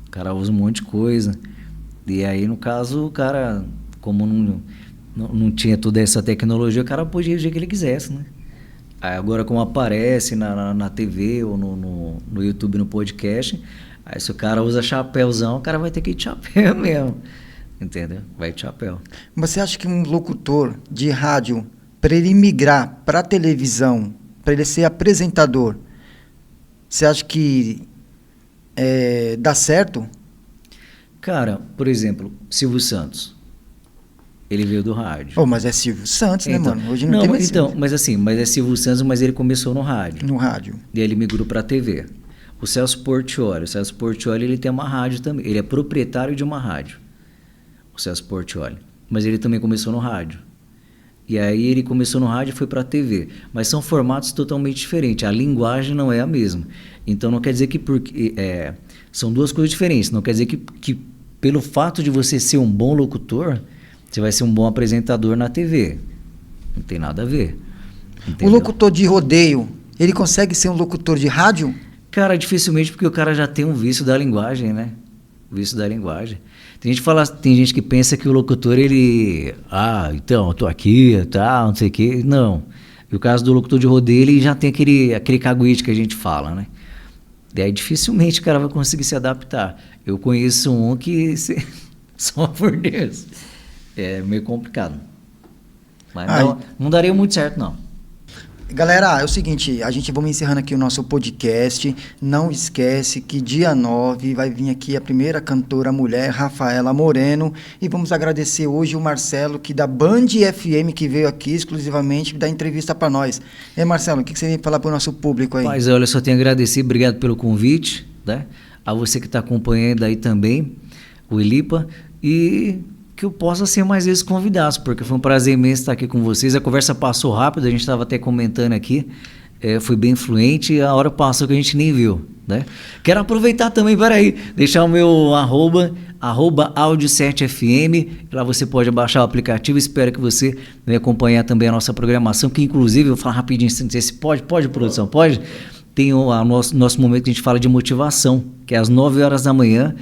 o cara usa um monte de coisa. E aí, no caso, o cara, como não tinha toda essa tecnologia, o cara podia ir do jeito que ele quisesse, né? Aí agora, como aparece na TV ou no YouTube, no podcast, aí se o cara usa chapéuzão, o cara vai ter que ir de chapéu mesmo. Entendeu? Vai de chapéu. Você acha que um locutor de rádio, para ele migrar para televisão, para ele ser apresentador, você acha que dá certo? Cara, por exemplo, Silvio Santos. Ele veio do rádio. Mas é Silvio Santos, né, então, mano? Hoje não tem mais mas é Silvio Santos, mas ele começou no rádio. No rádio. E aí ele migrou para a TV. O Celso Portiolli, ele tem uma rádio também. Ele é proprietário de uma rádio. O Celso Portiolli. Mas ele também começou no rádio. E aí ele começou no rádio e foi para a TV. Mas são formatos totalmente diferentes. A linguagem não é a mesma. Então não quer dizer que são duas coisas diferentes. Não quer dizer que pelo fato de você ser um bom locutor, você vai ser um bom apresentador na TV. Não tem nada a ver. Entendeu? O locutor de rodeio, ele consegue ser um locutor de rádio? Cara, dificilmente, porque o cara já tem um vício da linguagem, né? O vício da linguagem. Tem gente que pensa que o locutor, ele... então, eu tô aqui, não sei o quê. Não. E o caso do locutor de rodeio, ele já tem aquele caguete que a gente fala, né? Daí dificilmente o cara vai conseguir se adaptar. Eu conheço um que... Só por Deus. É meio complicado. Mas não daria muito certo, não. Galera, é o seguinte, vamos encerrando aqui o nosso podcast. Não esquece que dia 9 vai vir aqui a primeira cantora mulher, Rafaela Moreno, e vamos agradecer hoje o Marcelo, que da Band FM, que veio aqui exclusivamente dar entrevista para nós. Marcelo, o que você vem falar para o nosso público aí? Mas olha, só tenho a agradecer, obrigado pelo convite, né? A você que está acompanhando aí também, o Elipa, e que eu possa ser mais vezes convidado, porque foi um prazer imenso estar aqui com vocês. A conversa passou rápido, a gente estava até comentando aqui, foi bem fluente e a hora passou que a gente nem viu, né? Quero aproveitar também, deixar o meu arroba Audio7FM, lá você pode baixar o aplicativo. Espero que você venha acompanhar também a nossa programação, que inclusive, eu vou falar rapidinho, se pode, produção, pode? Tem o nosso momento que a gente fala de motivação, que é às 9 horas da manhã,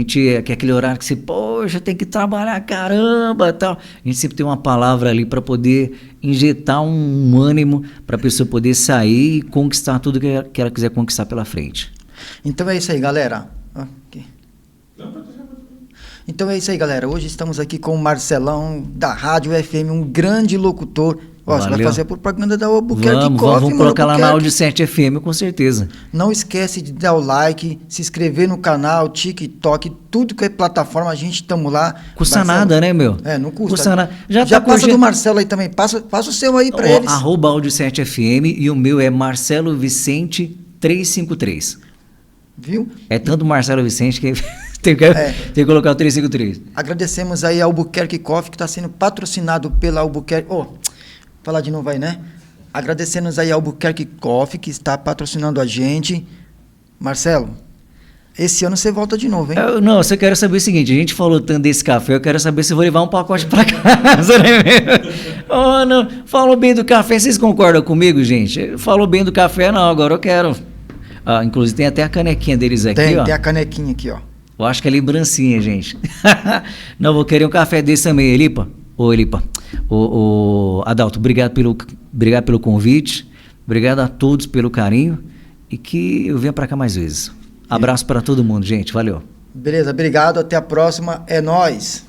que é aquele horário que você, poxa, tem que trabalhar, caramba, tal. A gente sempre tem uma palavra ali para poder injetar um ânimo para a pessoa poder sair e conquistar tudo que ela quiser conquistar pela frente. Então é isso aí, galera. Então é isso aí, galera. Hoje estamos aqui com o Marcelão, da Rádio FM, um grande locutor. Você vai fazer a propaganda da Albuquerque Coffee. Vamos colocar lá na Audio 7 FM, com certeza. Não esquece de dar o like, se inscrever no canal, TikTok, tudo que é plataforma, a gente estamos lá. Custa nada, né, meu? Não custa. Custa nada. Já passa do Marcelo aí também, passa o seu aí para eles. Audio 7 FM e o meu é Marcelo Vicente 353. Viu? É tanto Marcelo Vicente que... Tem que colocar o 353. Agradecemos aí a Albuquerque Coffee, que está sendo patrocinado pela Albuquerque... falar de novo aí, né? Agradecemos aí a Albuquerque Coffee, que está patrocinando a gente. Marcelo, esse ano você volta de novo, hein? Eu só quero saber o seguinte, a gente falou tanto desse café, eu quero saber se eu vou levar um pacote para casa, né? Não, falou bem do café, vocês concordam comigo, gente? Falou bem do café, não, agora eu quero. Inclusive tem até a canequinha deles aqui, Tem a canequinha aqui, ó. Eu acho que é lembrancinha, gente. Não, vou querer um café desse também, Elipa. Ô, Elipa. Adalto, obrigado pelo convite. Obrigado a todos pelo carinho. E que eu venha para cá mais vezes. Abraço para todo mundo, gente. Valeu. Beleza, obrigado. Até a próxima. É nóis.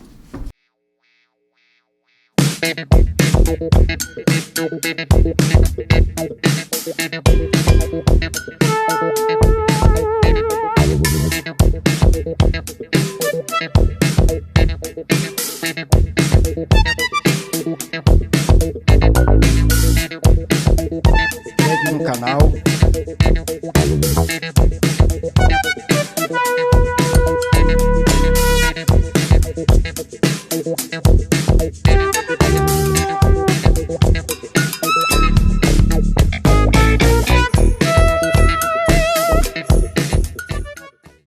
Tchau.